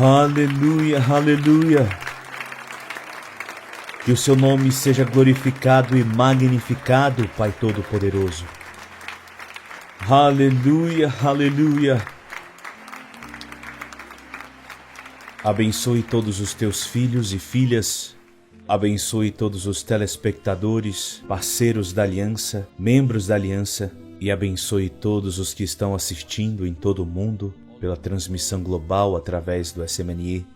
Aleluia, aleluia. Que o seu nome seja glorificado e magnificado, Pai Todo-Poderoso. Aleluia, aleluia. Abençoe todos os teus filhos e filhas. Abençoe todos os telespectadores, parceiros da aliança, membros da aliança. E abençoe todos os que estão assistindo em todo o mundo pela transmissão global através do SMNE.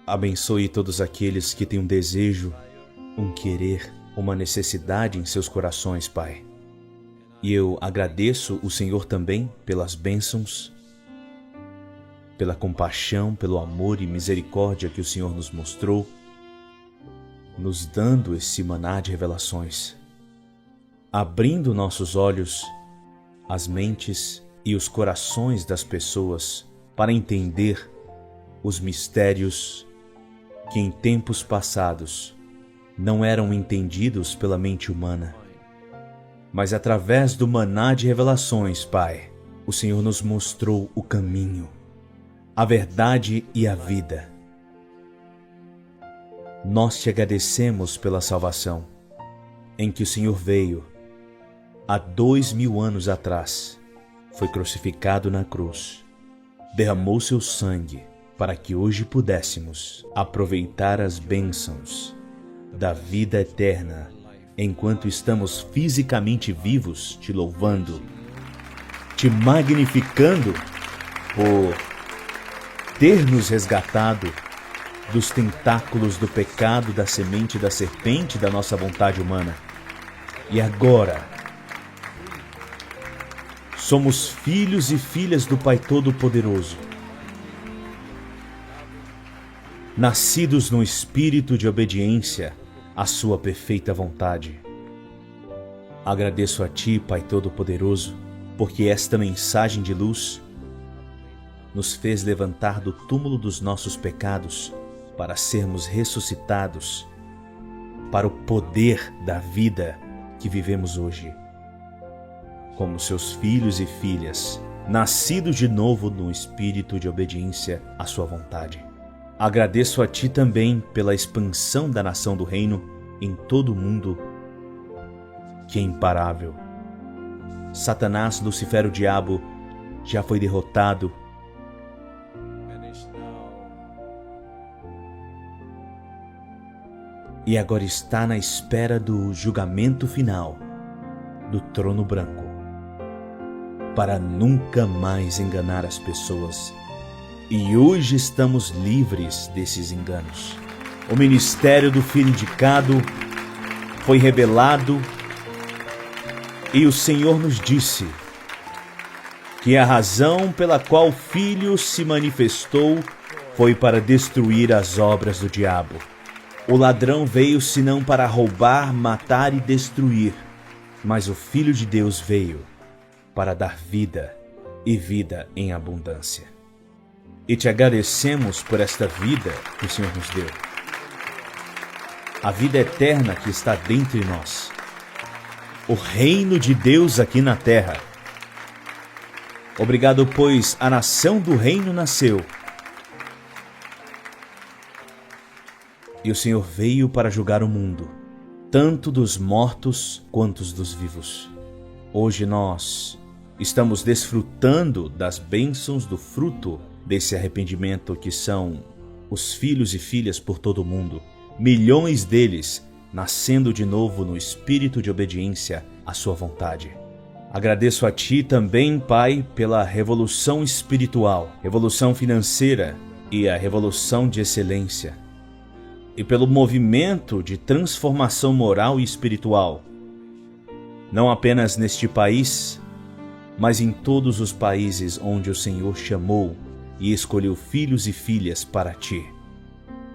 Abençoe todos aqueles que têm um desejo, um querer, uma necessidade em seus corações, Pai. E eu agradeço o Senhor também pelas bênçãos, pela compaixão, pelo amor e misericórdia que o Senhor nos mostrou, nos dando esse maná de revelações, abrindo nossos olhos, as mentes e os corações das pessoas para entender os mistérios que em tempos passados não eram entendidos pela mente humana. Mas através do maná de revelações, Pai, o Senhor nos mostrou o caminho, a verdade e a vida. Nós te agradecemos pela salvação em que o Senhor veio há 2000 anos atrás, foi crucificado na cruz, derramou seu sangue para que hoje pudéssemos aproveitar as bênçãos da vida eterna enquanto estamos fisicamente vivos, te louvando, te magnificando por ter nos resgatado dos tentáculos do pecado, da semente da serpente da nossa vontade humana. E agora somos filhos e filhas do Pai Todo-Poderoso, nascidos no espírito de obediência à sua perfeita vontade. Agradeço a Ti, Pai Todo-Poderoso, porque esta mensagem de luz nos fez levantar do túmulo dos nossos pecados para sermos ressuscitados para o poder da vida que vivemos hoje, como seus filhos e filhas, nascidos de novo no espírito de obediência à sua vontade. Agradeço a Ti também pela expansão da nação do reino em todo o mundo, que é imparável. Satanás, Lucifer, o diabo, já foi derrotado. E agora está na espera do julgamento final do trono branco, para nunca mais enganar as pessoas. E hoje estamos livres desses enganos. O ministério do Filho indicado foi revelado e o Senhor nos disse que a razão pela qual o Filho se manifestou foi para destruir as obras do diabo. O ladrão veio senão para roubar, matar e destruir, mas o Filho de Deus veio para dar vida e vida em abundância. E te agradecemos por esta vida que o Senhor nos deu, a vida eterna que está dentro de nós, o reino de Deus aqui na terra. Obrigado, pois a nação do reino nasceu, e o Senhor veio para julgar o mundo, tanto dos mortos quanto dos vivos. Hoje nós estamos desfrutando das bênçãos do fruto desse arrependimento que são os filhos e filhas por todo o mundo. Milhões deles nascendo de novo no espírito de obediência à sua vontade. Agradeço a Ti também, Pai, pela revolução espiritual, revolução financeira e a revolução de excelência, e pelo movimento de transformação moral e espiritual, não apenas neste país, mas em todos os países onde o Senhor chamou e escolheu filhos e filhas para Ti.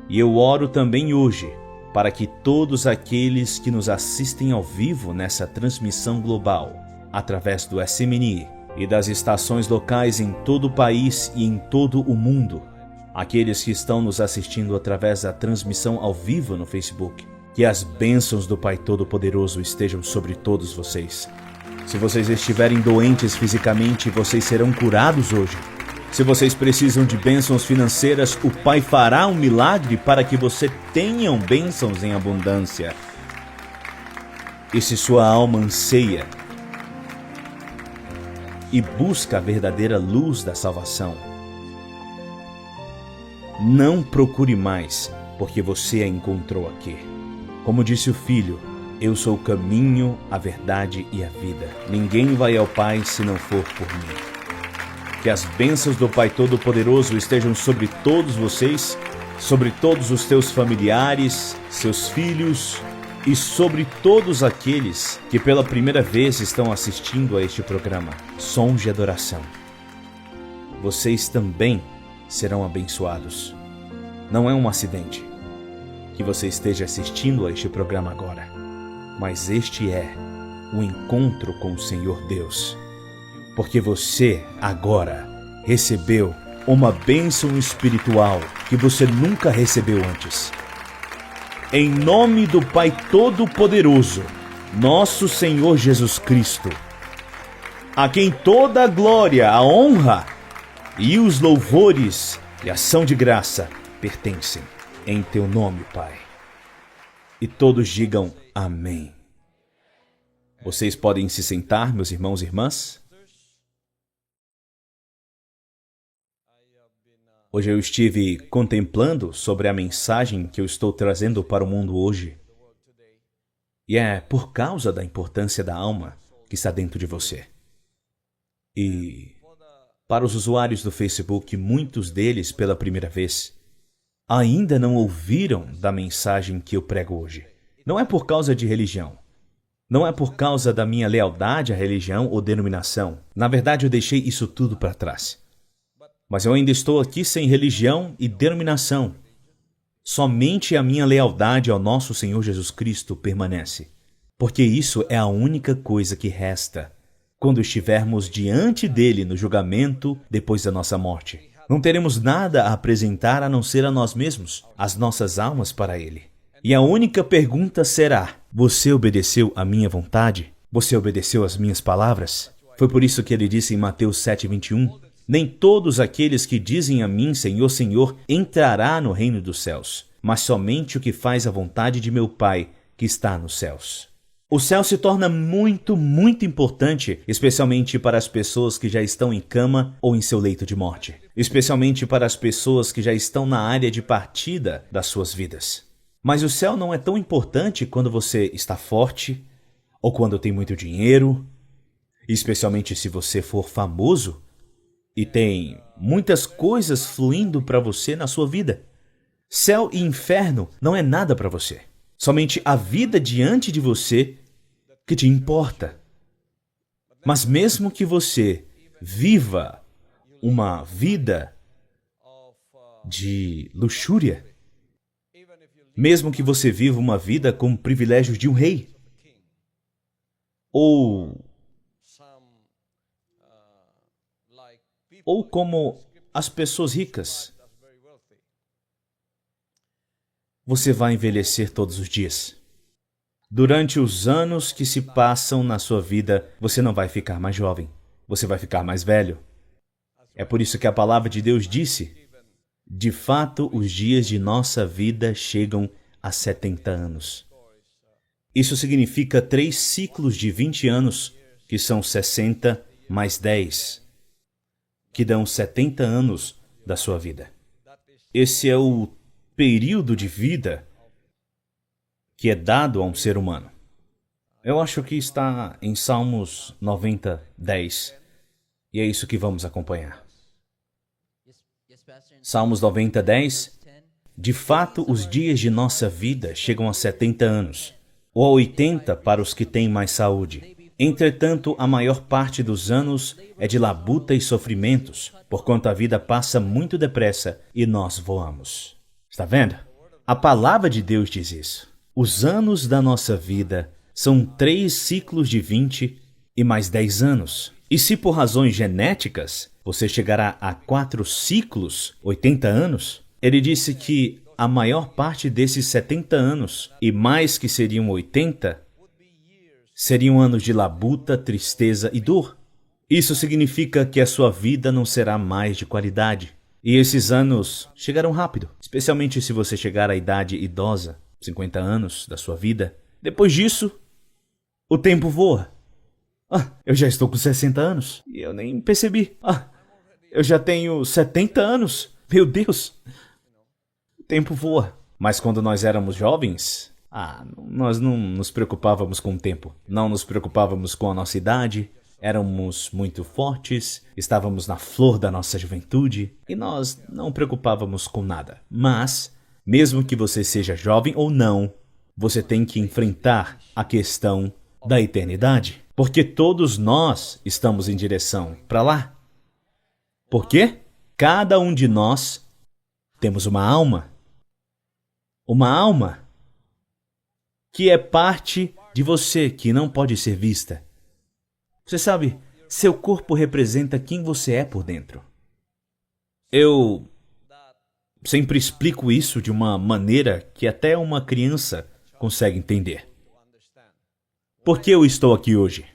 E eu oro também hoje para que todos aqueles que nos assistem ao vivo nessa transmissão global, através do SMNE e das estações locais em todo o país e em todo o mundo, aqueles que estão nos assistindo através da transmissão ao vivo no Facebook, que as bênçãos do Pai Todo-Poderoso estejam sobre todos vocês. Se vocês estiverem doentes fisicamente, vocês serão curados hoje. Se vocês precisam de bênçãos financeiras, o Pai fará um milagre para que você tenham bênçãos em abundância. E se sua alma anseia e busca a verdadeira luz da salvação, não procure mais, porque você a encontrou aqui. Como disse o Filho, eu sou o caminho, a verdade e a vida. Ninguém vai ao Pai se não for por mim. Que as bênçãos do Pai Todo-Poderoso estejam sobre todos vocês, sobre todos os teus familiares, seus filhos e sobre todos aqueles que pela primeira vez estão assistindo a este programa, Sons de Adoração. Vocês também serão abençoados. Não é um acidente que você esteja assistindo a este programa agora, mas este é o encontro com o Senhor Deus. Porque você agora recebeu uma bênção espiritual que você nunca recebeu antes. Em nome do Pai Todo-Poderoso, nosso Senhor Jesus Cristo, a quem toda a glória, a honra e os louvores e ação de graça pertencem em teu nome, Pai. E todos digam amém. Vocês podem se sentar, meus irmãos e irmãs. Hoje eu estive contemplando sobre a mensagem que eu estou trazendo para o mundo hoje. E é por causa da importância da alma que está dentro de você. E para os usuários do Facebook, muitos deles pela primeira vez, ainda não ouviram da mensagem que eu prego hoje. Não é por causa de religião. Não é por causa da minha lealdade à religião ou denominação. Na verdade, eu deixei isso tudo para trás. Mas eu ainda estou aqui sem religião e denominação. Somente a minha lealdade ao nosso Senhor Jesus Cristo permanece. Porque isso é a única coisa que resta quando estivermos diante dele no julgamento depois da nossa morte. Não teremos nada a apresentar a não ser a nós mesmos, as nossas almas para ele. E a única pergunta será: você obedeceu à minha vontade? Você obedeceu às minhas palavras? Foi por isso que ele disse em Mateus 7:21, nem todos aqueles que dizem a mim, Senhor, Senhor, entrará no reino dos céus, mas somente o que faz a vontade de meu Pai que está nos céus. O céu se torna muito, muito importante, especialmente para as pessoas que já estão em cama ou em seu leito de morte. Especialmente para as pessoas que já estão na área de partida das suas vidas. Mas o céu não é tão importante quando você está forte ou quando tem muito dinheiro, especialmente se você for famoso e tem muitas coisas fluindo para você na sua vida. Céu e inferno não é nada para você. Somente a vida diante de você que te importa. Mas mesmo que você viva uma vida de luxúria, mesmo que você viva uma vida com privilégios de um rei, ou como as pessoas ricas, você vai envelhecer todos os dias. Durante os anos que se passam na sua vida, você não vai ficar mais jovem, você vai ficar mais velho. É por isso que a palavra de Deus disse: de fato, os dias de nossa vida chegam a 70 anos. Isso significa 3 ciclos de 20 anos, que são 60 mais 10, que dão 70 anos da sua vida. Esse é o período de vida que é dado a um ser humano. Eu acho que está em Salmos 90:10, e é isso que vamos acompanhar. Salmos 90:10. De fato, os dias de nossa vida chegam a 70 anos, ou a 80 para os que têm mais saúde. Entretanto, a maior parte dos anos é de labuta e sofrimentos, porquanto a vida passa muito depressa e nós voamos. Está vendo? A palavra de Deus diz isso. Os anos da nossa vida são 3 ciclos de 20 e mais 10 anos. E se por razões genéticas você chegará a 4 ciclos, 80 anos, ele disse que a maior parte desses 70 anos, e mais que seriam 80, seriam anos de labuta, tristeza e dor. Isso significa que a sua vida não será mais de qualidade. E esses anos chegarão rápido, especialmente se você chegar à idade idosa, 50 anos da sua vida. Depois disso, o tempo voa. Eu já estou com 60 anos e eu nem percebi. Eu já tenho 70 anos. Meu Deus! O tempo voa. Mas quando nós éramos jovens, nós não nos preocupávamos com o tempo. Não nos preocupávamos com a nossa idade. Éramos muito fortes, estávamos na flor da nossa juventude e nós não preocupávamos com nada. Mas, mesmo que você seja jovem ou não, você tem que enfrentar a questão da eternidade. Porque todos nós estamos em direção para lá. Por quê? Cada um de nós temos uma alma. Uma alma que é parte de você, que não pode ser vista. Você sabe, seu corpo representa quem você é por dentro. Eu sempre explico isso de uma maneira que até uma criança consegue entender. Por que eu estou aqui hoje?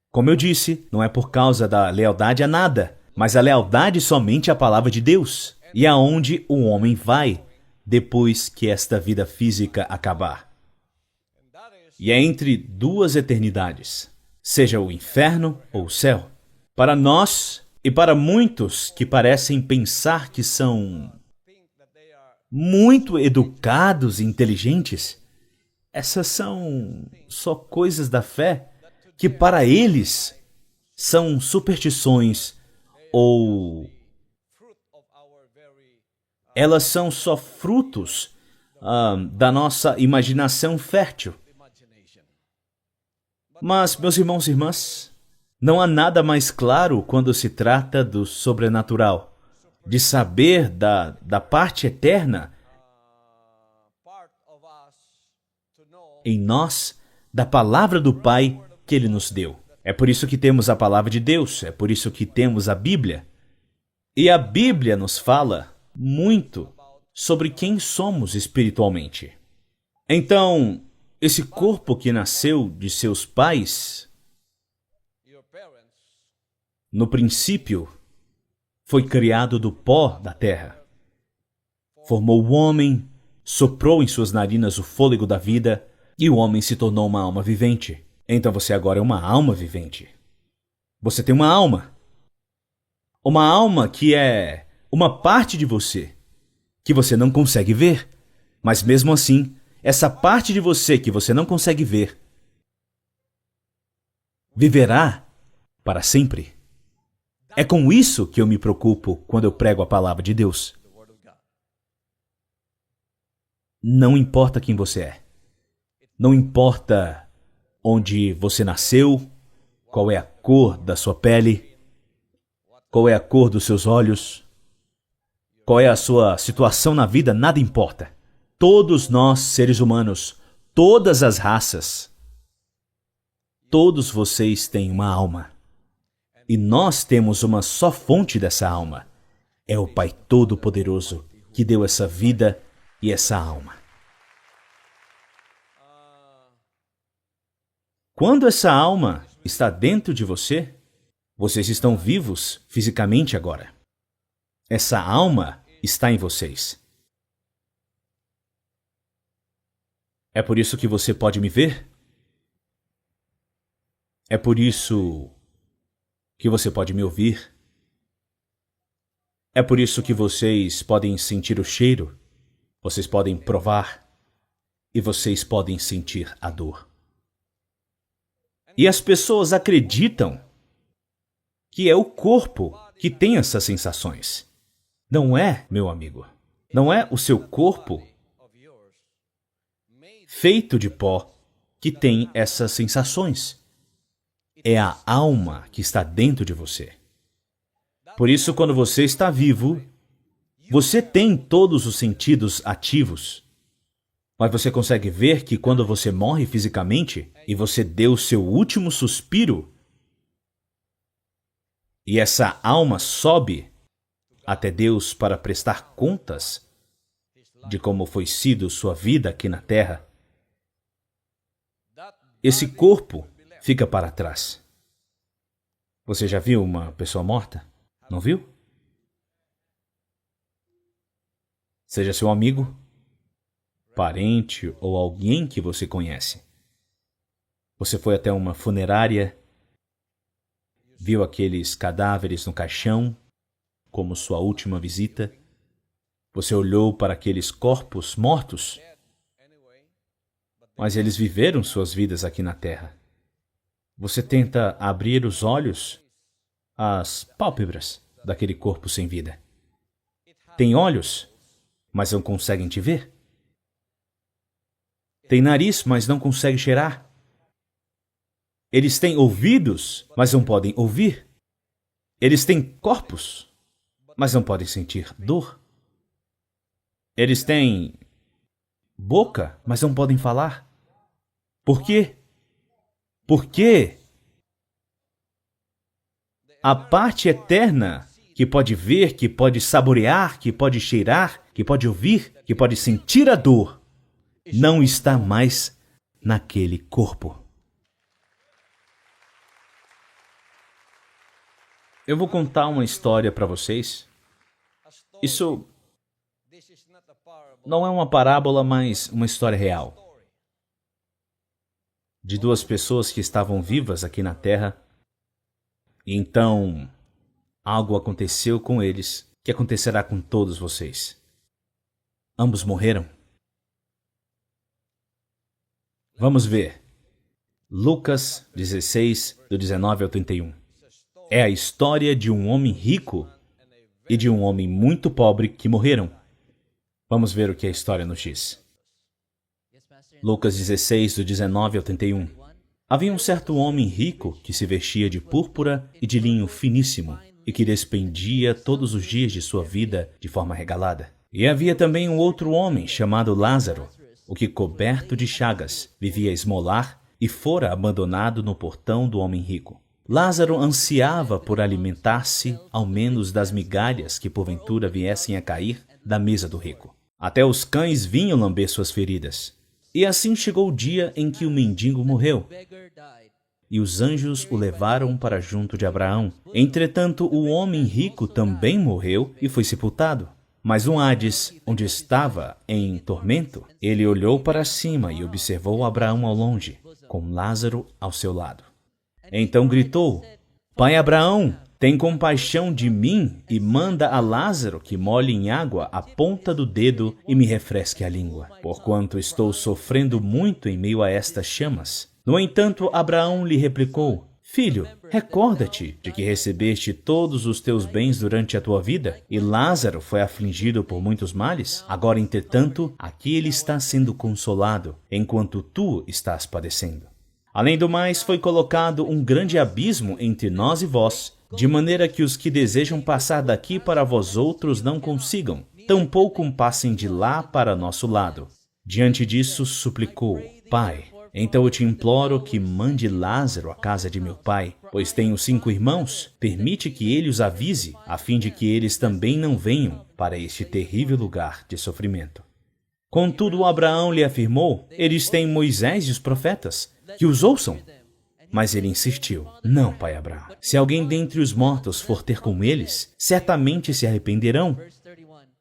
Como eu disse, não é por causa da lealdade a nada, mas a lealdade somente à palavra de Deus e aonde o homem vai depois que esta vida física acabar. E é entre duas eternidades. Seja o inferno ou o céu. Para nós e para muitos que parecem pensar que são muito educados e inteligentes, essas são só coisas da fé que para eles são superstições ou elas são só frutos da nossa imaginação fértil. Mas, meus irmãos e irmãs, não há nada mais claro quando se trata do sobrenatural, de saber da parte eterna em nós, da palavra do Pai que Ele nos deu. É por isso que temos a palavra de Deus, é por isso que temos a Bíblia. E a Bíblia nos fala muito sobre quem somos espiritualmente. Então, esse corpo que nasceu de seus pais, no princípio, foi criado do pó da terra. Formou o homem, soprou em suas narinas o fôlego da vida e o homem se tornou uma alma vivente. Então você agora é uma alma vivente. Você tem uma alma. Uma alma que é uma parte de você que você não consegue ver, mas mesmo assim, essa parte de você que você não consegue ver viverá para sempre. É com isso que eu me preocupo quando eu prego a palavra de Deus. Não importa quem você é. Não importa onde você nasceu, qual é a cor da sua pele, qual é a cor dos seus olhos, qual é a sua situação na vida, nada importa. Todos nós, seres humanos, todas as raças, todos vocês têm uma alma. E nós temos uma só fonte dessa alma. É o Pai Todo-Poderoso que deu essa vida e essa alma. Quando essa alma está dentro de você, vocês estão vivos fisicamente agora. Essa alma está em vocês. É por isso que você pode me ver? É por isso que você pode me ouvir? É por isso que vocês podem sentir o cheiro, vocês podem provar e vocês podem sentir a dor. E as pessoas acreditam que é o corpo que tem essas sensações. Não é, meu amigo. Não é o seu corpo feito de pó que tem essas sensações. É a alma que está dentro de você. Por isso, quando você está vivo, você tem todos os sentidos ativos. Mas você consegue ver que quando você morre fisicamente e você deu o seu último suspiro, e essa alma sobe até Deus para prestar contas de como foi sido sua vida aqui na terra, esse corpo fica para trás. Você já viu uma pessoa morta? Não viu? Seja seu amigo, parente ou alguém que você conhece. Você foi até uma funerária, viu aqueles cadáveres no caixão como sua última visita. Você olhou para aqueles corpos mortos, mas eles viveram suas vidas aqui na Terra. Você tenta abrir os olhos, as pálpebras daquele corpo sem vida. Tem olhos, mas não conseguem te ver. Tem nariz, mas não consegue cheirar. Eles têm ouvidos, mas não podem ouvir. Eles têm corpos, mas não podem sentir dor. Eles têm boca, mas não podem falar. Por quê? Porque a parte eterna, que pode ver, que pode saborear, que pode cheirar, que pode ouvir, que pode sentir a dor, não está mais naquele corpo. Eu vou contar uma história para vocês. Isso não é uma parábola, mas uma história real. De duas pessoas que estavam vivas aqui na Terra. E então, algo aconteceu com eles que acontecerá com todos vocês. Ambos morreram. Vamos ver. Lucas 16, do 19 ao 31. É a história de um homem rico e de um homem muito pobre que morreram. Vamos ver o que a história nos diz. Lucas 16, do 19 ao 31. Havia um certo homem rico que se vestia de púrpura e de linho finíssimo e que despendia todos os dias de sua vida de forma regalada. E havia também um outro homem chamado Lázaro, o que, coberto de chagas, vivia a esmolar e fora abandonado no portão do homem rico. Lázaro ansiava por alimentar-se, ao menos das migalhas que porventura viessem a cair da mesa do rico. Até os cães vinham lamber suas feridas. E assim chegou o dia em que o mendigo morreu, e os anjos o levaram para junto de Abraão. Entretanto, o homem rico também morreu e foi sepultado. Mas no Hades, onde estava em tormento, ele olhou para cima e observou Abraão ao longe, com Lázaro ao seu lado. Então gritou: Pai Abraão, tem compaixão de mim e manda a Lázaro que molhe em água a ponta do dedo e me refresque a língua, porquanto estou sofrendo muito em meio a estas chamas. No entanto, Abraão lhe replicou: Filho, recorda-te de que recebeste todos os teus bens durante a tua vida, e Lázaro foi afligido por muitos males. Agora, entretanto, aqui ele está sendo consolado, enquanto tu estás padecendo. Além do mais, foi colocado um grande abismo entre nós e vós, de maneira que os que desejam passar daqui para vós outros não consigam, tampouco passem de lá para nosso lado. Diante disso, suplicou: Pai, então eu te imploro que mande Lázaro à casa de meu pai, pois tenho 5 irmãos. Permite que ele os avise, a fim de que eles também não venham para este terrível lugar de sofrimento. Contudo, Abraão lhe afirmou: Eles têm Moisés e os profetas, que os ouçam. Mas ele insistiu: Não, pai Abraão. Se alguém dentre os mortos for ter com eles, certamente se arrependerão.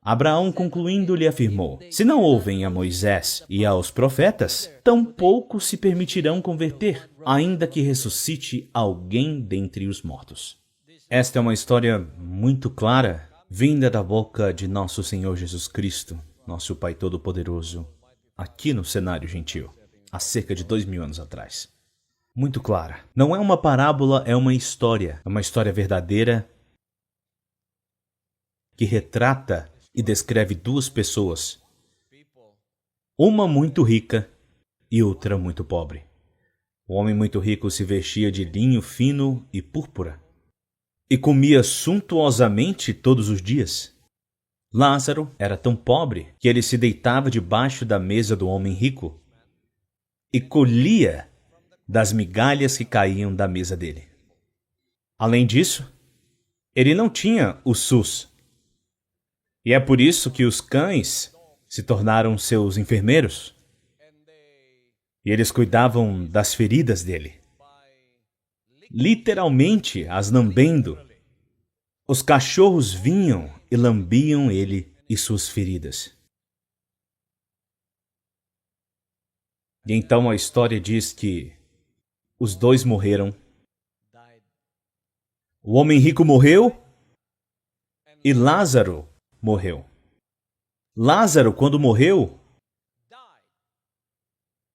Abraão, concluindo, lhe afirmou: Se não ouvem a Moisés e aos profetas, tampouco se permitirão converter, ainda que ressuscite alguém dentre os mortos. Esta é uma história muito clara, vinda da boca de nosso Senhor Jesus Cristo, nosso Pai Todo-Poderoso, aqui no cenário gentil, há cerca de 2000 anos atrás. Muito clara. Não é uma parábola, é uma história verdadeira que retrata e descreve duas pessoas, uma muito rica e outra muito pobre. O homem muito rico se vestia de linho fino e púrpura e comia suntuosamente todos os dias. Lázaro era tão pobre que ele se deitava debaixo da mesa do homem rico e colhia das migalhas que caíam da mesa dele. Além disso, ele não tinha o SUS. E é por isso que os cães se tornaram seus enfermeiros. E eles cuidavam das feridas dele. literalmente as lambendo. Os cachorros vinham e lambiam ele e suas feridas. E então a história diz que os dois morreram. O homem rico morreu e Lázaro morreu. Lázaro, quando morreu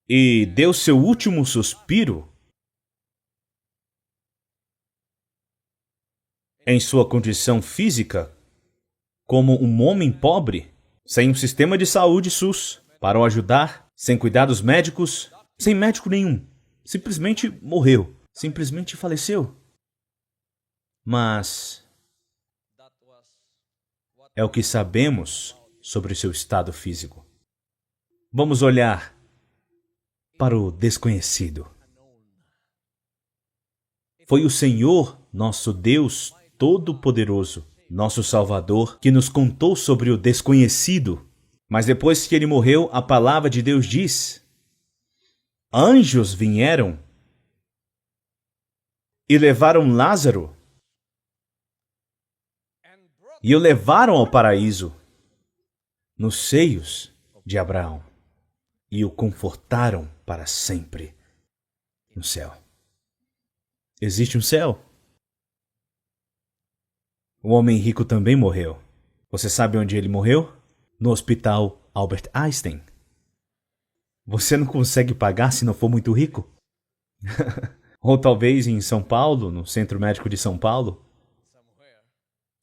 e deu seu último suspiro, em sua condição física, como um homem pobre, sem um sistema de saúde SUS para o ajudar, sem cuidados médicos, sem médico nenhum, simplesmente morreu, simplesmente faleceu. Mas é o que sabemos sobre o seu estado físico. Vamos olhar para o desconhecido. Foi o Senhor, nosso Deus Todo-Poderoso, nosso Salvador, que nos contou sobre o desconhecido. Mas depois que ele morreu, a palavra de Deus diz: anjos vieram e levaram Lázaro e o levaram ao paraíso, nos seios de Abraão, e o confortaram para sempre no céu. Existe um céu? O homem rico também morreu. Você sabe onde ele morreu? No Hospital Albert Einstein. Você não consegue pagar se não for muito rico? Ou talvez em São Paulo, no Centro Médico de São Paulo.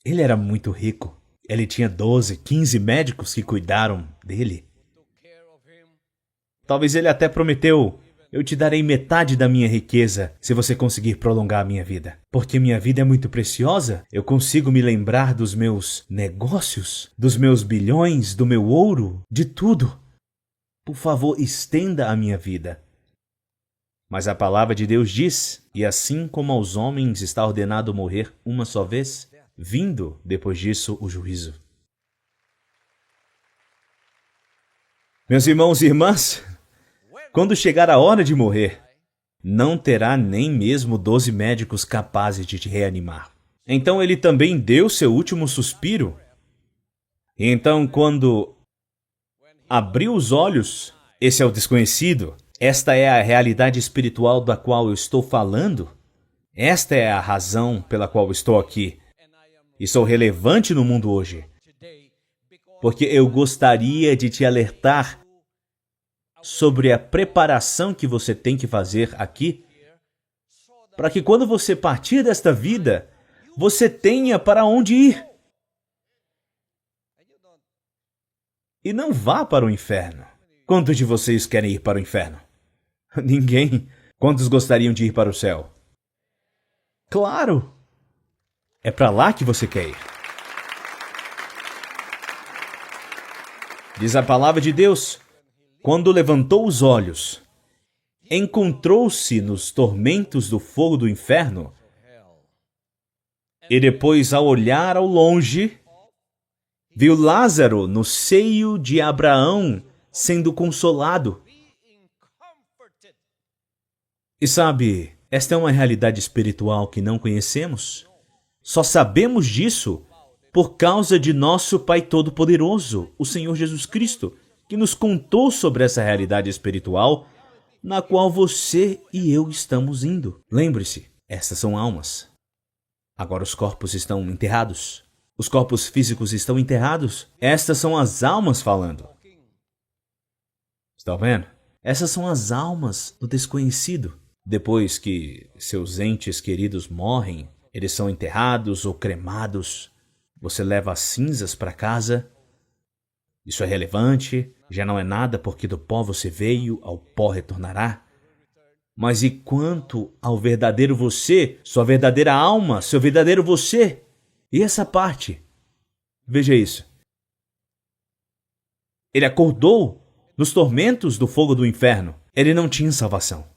Ele era muito rico. Ele tinha 12, 15 médicos que cuidaram dele. Talvez ele até prometeu: eu te darei metade da minha riqueza se você conseguir prolongar a minha vida. Porque minha vida é muito preciosa, eu consigo me lembrar dos meus negócios, dos meus bilhões, do meu ouro, de tudo. Por favor, estenda a minha vida. Mas a palavra de Deus diz: e assim como aos homens está ordenado morrer uma só vez, vindo depois disso o juízo. Meus irmãos e irmãs, quando chegar a hora de morrer, não terá nem mesmo 12 médicos capazes de te reanimar. Então ele também deu seu último suspiro. E então, quando abriu os olhos, esse é o desconhecido, esta é a realidade espiritual da qual eu estou falando, esta é a razão pela qual eu estou aqui. E sou relevante no mundo hoje, porque eu gostaria de te alertar sobre a preparação que você tem que fazer aqui, para que quando você partir desta vida, você tenha para onde ir. E não vá para o inferno. Quantos de vocês querem ir para o inferno? Ninguém. Quantos gostariam de ir para o céu? Claro! É para lá que você quer ir. Diz a palavra de Deus: quando levantou os olhos, encontrou-se nos tormentos do fogo do inferno, e depois, ao olhar ao longe, viu Lázaro no seio de Abraão sendo consolado. E sabe, esta é uma realidade espiritual que não conhecemos. Só sabemos disso por causa de nosso Pai Todo-Poderoso, o Senhor Jesus Cristo, que nos contou sobre essa realidade espiritual na qual você e eu estamos indo. Lembre-se, estas são almas. Agora os corpos estão enterrados. Os corpos físicos estão enterrados. Estas são as almas falando. Está vendo? Essas são as almas do desconhecido. Depois que seus entes queridos morrem, eles são enterrados ou cremados. Você leva as cinzas para casa. Isso é relevante, já não é nada porque do pó você veio, ao pó retornará. Mas e quanto ao verdadeiro você, sua verdadeira alma, seu verdadeiro você? E essa parte? Veja isso. Ele acordou nos tormentos do fogo do inferno. Ele não tinha salvação.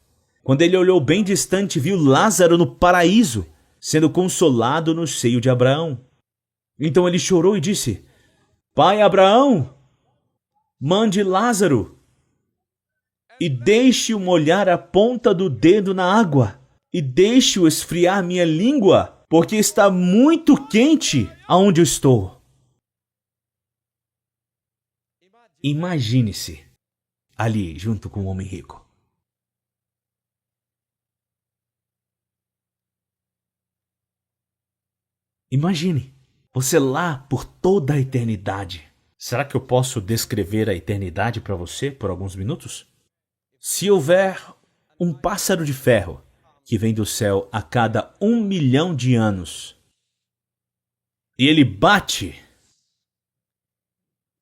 Quando ele olhou bem distante, viu Lázaro no paraíso, sendo consolado no seio de Abraão. Então ele chorou e disse: Pai Abraão, mande Lázaro e deixe-o molhar a ponta do dedo na água e deixo esfriar minha língua, porque está muito quente aonde eu estou. Imagine-se ali junto com o homem rico. Imagine você lá por toda a eternidade. Será que eu posso descrever a eternidade para você por alguns minutos? Se houver um pássaro de ferro que vem do céu a cada 1 milhão de anos e ele bate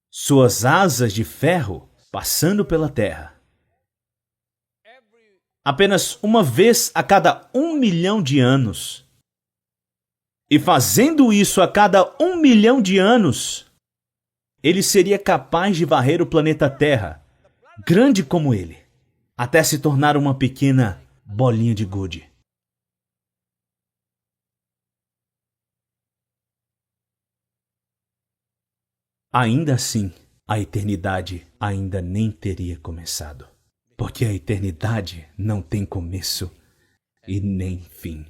suas asas de ferro passando pela terra, apenas uma vez a cada 1 milhão de anos, e fazendo isso a cada 1 milhão de anos, ele seria capaz de varrer o planeta Terra, grande como ele, até se tornar uma pequena bolinha de gude. Ainda assim, a eternidade ainda nem teria começado, porque a eternidade não tem começo e nem fim.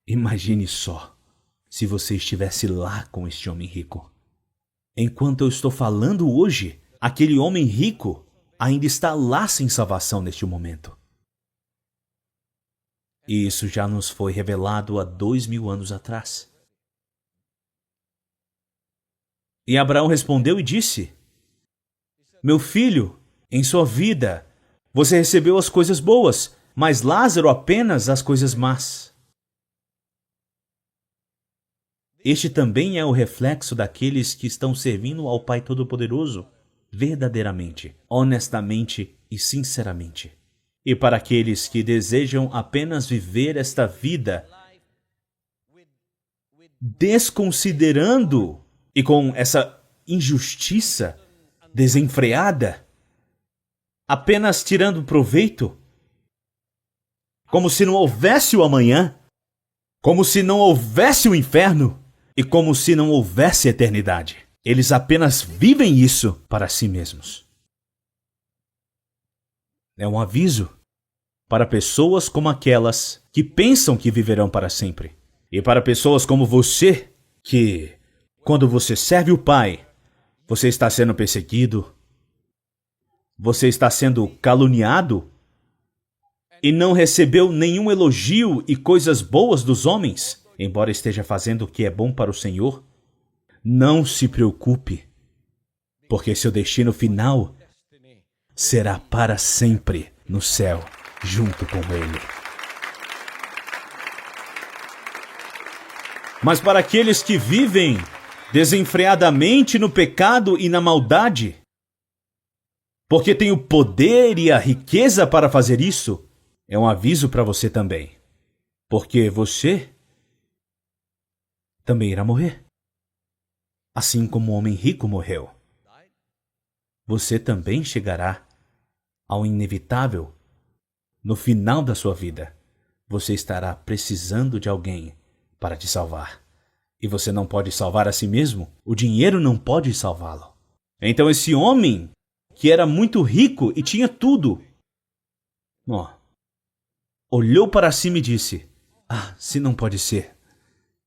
Imagine só se você estivesse lá com este homem rico. Enquanto eu estou falando hoje, aquele homem rico ainda está lá sem salvação neste momento. E isso já nos foi revelado há 2000 anos atrás. E Abraão respondeu e disse: Meu filho, em sua vida você recebeu as coisas boas, mas Lázaro apenas as coisas más. Este também é o reflexo daqueles que estão servindo ao Pai Todo-Poderoso, verdadeiramente, honestamente e sinceramente. E para aqueles que desejam apenas viver esta vida, desconsiderando e com essa injustiça desenfreada, apenas tirando proveito, como se não houvesse o amanhã, como se não houvesse o inferno, e como se não houvesse eternidade. Eles apenas vivem isso para si mesmos. É um aviso para pessoas como aquelas que pensam que viverão para sempre. E para pessoas como você, que, quando você serve o Pai, você está sendo perseguido, você está sendo caluniado e não recebeu nenhum elogio e coisas boas dos homens, embora esteja fazendo o que é bom para o Senhor. Não se preocupe, porque seu destino final será para sempre no céu, junto com Ele. Mas para aqueles que vivem desenfreadamente no pecado e na maldade, porque tem o poder e a riqueza para fazer isso, é um aviso para você também, porque você também irá morrer. Assim como o homem rico morreu, você também chegará ao inevitável. No final da sua vida, você estará precisando de alguém para te salvar. E você não pode salvar a si mesmo, o dinheiro não pode salvá-lo. Então esse homem, que era muito rico e tinha tudo, olhou para cima e disse: se não pode ser.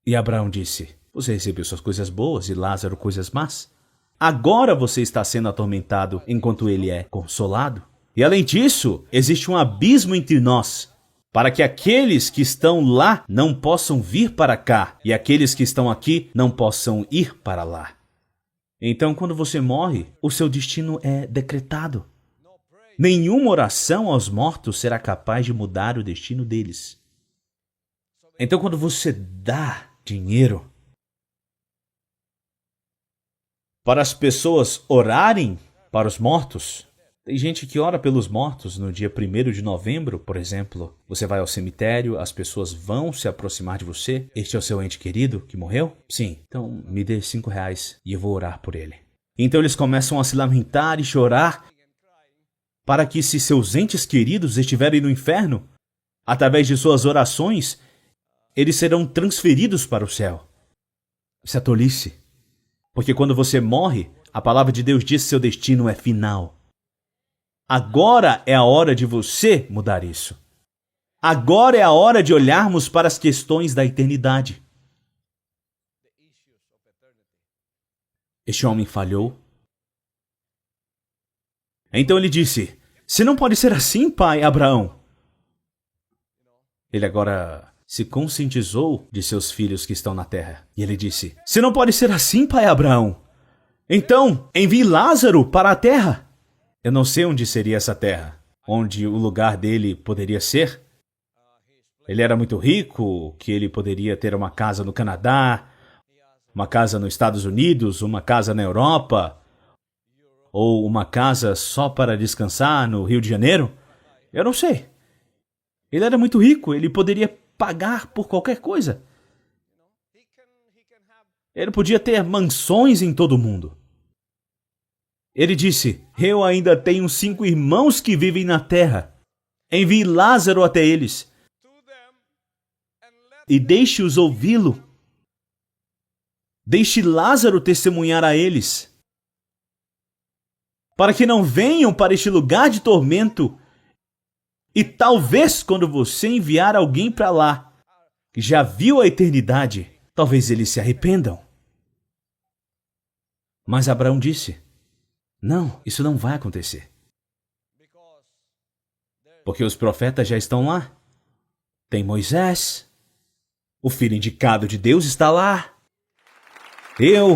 E Abraão disse: Você recebeu suas coisas boas e Lázaro coisas más. Agora você está sendo atormentado enquanto ele é consolado. E além disso, existe um abismo entre nós, para que aqueles que estão lá não possam vir para cá e aqueles que estão aqui não possam ir para lá. Então, quando você morre, o seu destino é decretado. Nenhuma oração aos mortos será capaz de mudar o destino deles. Então, quando você dá dinheiro para as pessoas orarem para os mortos, tem gente que ora pelos mortos no dia 1º de novembro, por exemplo. Você vai ao cemitério, as pessoas vão se aproximar de você. Este é o seu ente querido que morreu? Sim, então me dê R$5 e eu vou orar por ele. Então eles começam a se lamentar e chorar para que, se seus entes queridos estiverem no inferno, através de suas orações, eles serão transferidos para o céu. Isso é tolice. Porque quando você morre, a palavra de Deus diz que seu destino é final. Agora é a hora de você mudar isso. Agora é a hora de olharmos para as questões da eternidade. Este homem falhou. Então ele disse: "Se não pode ser assim, pai Abraão." Ele agora se conscientizou de seus filhos que estão na terra. E ele disse: "Se não pode ser assim, pai Abraão, então envie Lázaro para a terra." Eu não sei onde seria essa terra, onde o lugar dele poderia ser. Ele era muito rico, que ele poderia ter uma casa no Canadá, uma casa nos Estados Unidos, uma casa na Europa, ou uma casa só para descansar no Rio de Janeiro. Eu não sei. Ele era muito rico, ele poderia pagar por qualquer coisa. Ele podia ter mansões em todo o mundo. Ele disse: "Eu ainda tenho 5 irmãos que vivem na terra. Envie Lázaro até eles e deixe-os ouvi-lo. Deixe Lázaro testemunhar a eles, para que não venham para este lugar de tormento. E talvez quando você enviar alguém para lá, que já viu a eternidade, talvez eles se arrependam." Mas Abraão disse: "Não, isso não vai acontecer. Porque os profetas já estão lá. Tem Moisés. O filho indicado de Deus está lá. Eu."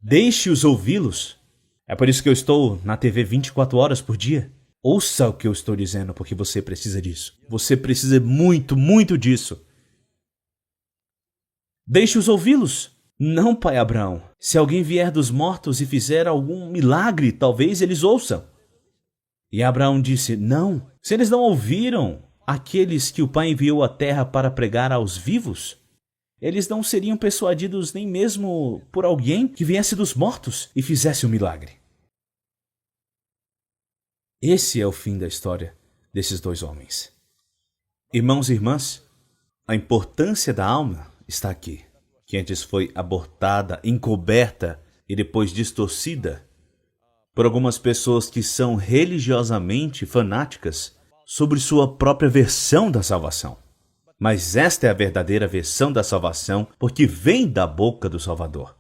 Deixe-os ouvi-los. É por isso que eu estou na TV 24 horas por dia. Ouça o que eu estou dizendo, porque você precisa disso. Você precisa muito, muito disso. Deixe-os ouvi-los. Não, pai Abraão. Se alguém vier dos mortos e fizer algum milagre, talvez eles ouçam. E Abraão disse: "Não. Se eles não ouviram aqueles que o pai enviou à terra para pregar aos vivos, eles não seriam persuadidos nem mesmo por alguém que viesse dos mortos e fizesse um milagre." Esse é o fim da história desses 2 homens. Irmãos e irmãs, a importância da alma está aqui, que antes foi abortada, encoberta e depois distorcida por algumas pessoas que são religiosamente fanáticas sobre sua própria versão da salvação. Mas esta é a verdadeira versão da salvação, porque vem da boca do Salvador,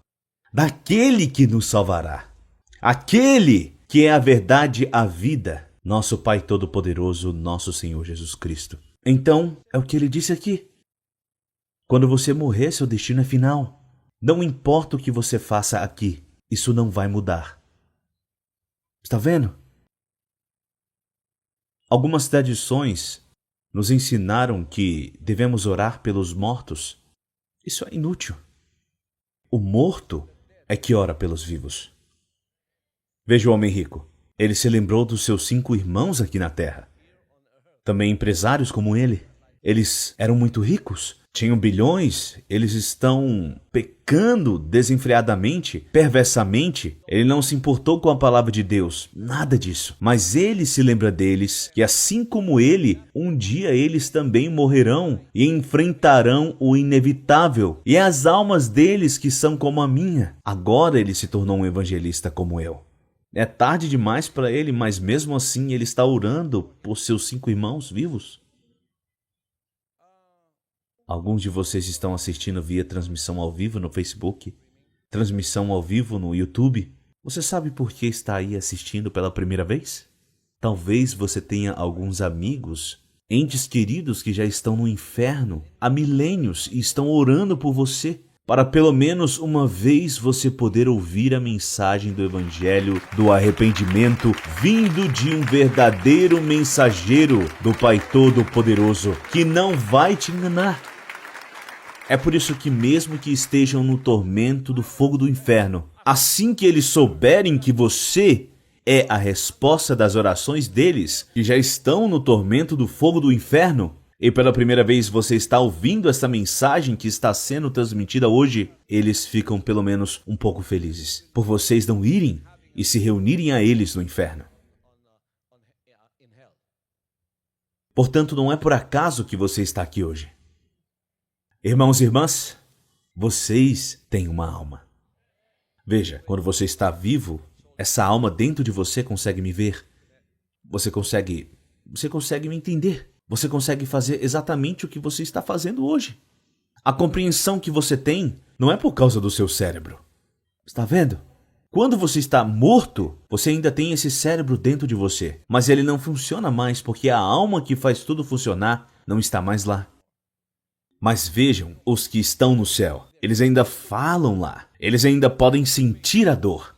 daquele que nos salvará, aquele que é a verdade, a vida, nosso Pai Todo-Poderoso, nosso Senhor Jesus Cristo. Então, é o que ele disse aqui. Quando você morrer, seu destino é final. Não importa o que você faça aqui, isso não vai mudar. Está vendo? Algumas tradições nos ensinaram que devemos orar pelos mortos. Isso é inútil. O morto é que ora pelos vivos. Veja o homem rico. Ele se lembrou dos seus 5 irmãos aqui na terra. Também empresários como ele. Eles eram muito ricos, tinham bilhões, eles estão pecando desenfreadamente, perversamente. Ele não se importou com a palavra de Deus, nada disso. Mas ele se lembra deles, que assim como ele, um dia eles também morrerão e enfrentarão o inevitável. E as almas deles que são como a minha. Agora ele se tornou um evangelista como eu. É tarde demais para ele, mas mesmo assim ele está orando por seus 5 irmãos vivos. Alguns de vocês estão assistindo via transmissão ao vivo no Facebook, transmissão ao vivo no YouTube. Você sabe por que está aí assistindo pela primeira vez? Talvez você tenha alguns amigos, entes queridos que já estão no inferno há milênios e estão orando por você, para pelo menos uma vez você poder ouvir a mensagem do Evangelho do arrependimento vindo de um verdadeiro mensageiro do Pai Todo-Poderoso, que não vai te enganar. É por isso que mesmo que estejam no tormento do fogo do inferno, assim que eles souberem que você é a resposta das orações deles, que já estão no tormento do fogo do inferno, e pela primeira vez você está ouvindo essa mensagem que está sendo transmitida hoje, eles ficam pelo menos um pouco felizes por vocês não irem e se reunirem a eles no inferno. Portanto, não é por acaso que você está aqui hoje. Irmãos e irmãs, Vocês têm uma alma. Veja, quando você está vivo, essa alma dentro de você consegue me ver. Você consegue me entender. Você consegue fazer exatamente o que você está fazendo hoje. A compreensão que você tem não é por causa do seu cérebro. Está vendo? Quando você está morto, você ainda tem esse cérebro dentro de você, mas ele não funciona mais porque a alma que faz tudo funcionar não está mais lá. Mas vejam os que estão no céu. Eles ainda falam lá. Eles ainda podem sentir a dor.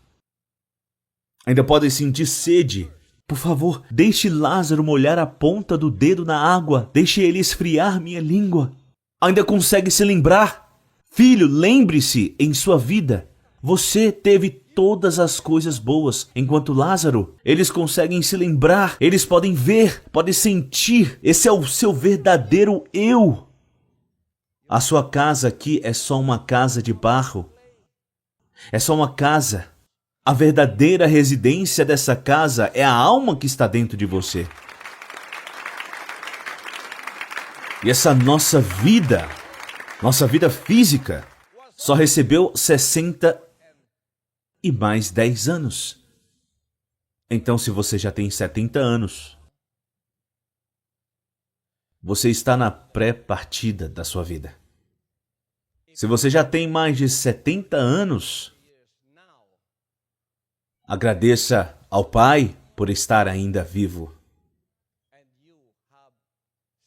Ainda podem sentir sede. Por favor, deixe Lázaro molhar a ponta do dedo na água. Deixe ele esfriar minha língua. Ainda consegue se lembrar? Filho, lembre-se em sua vida. Você teve todas as coisas boas, enquanto Lázaro, eles conseguem se lembrar, eles podem ver, podem sentir. Esse é o seu verdadeiro eu. A sua casa aqui é só uma casa de barro. É só uma casa. A verdadeira residência dessa casa é a alma que está dentro de você. E essa nossa vida física, só recebeu 60 e mais 10 anos. Então, se você já tem 70 anos, você está na pré-partida da sua vida. Se você já tem mais de 70 anos, agradeça ao Pai por estar ainda vivo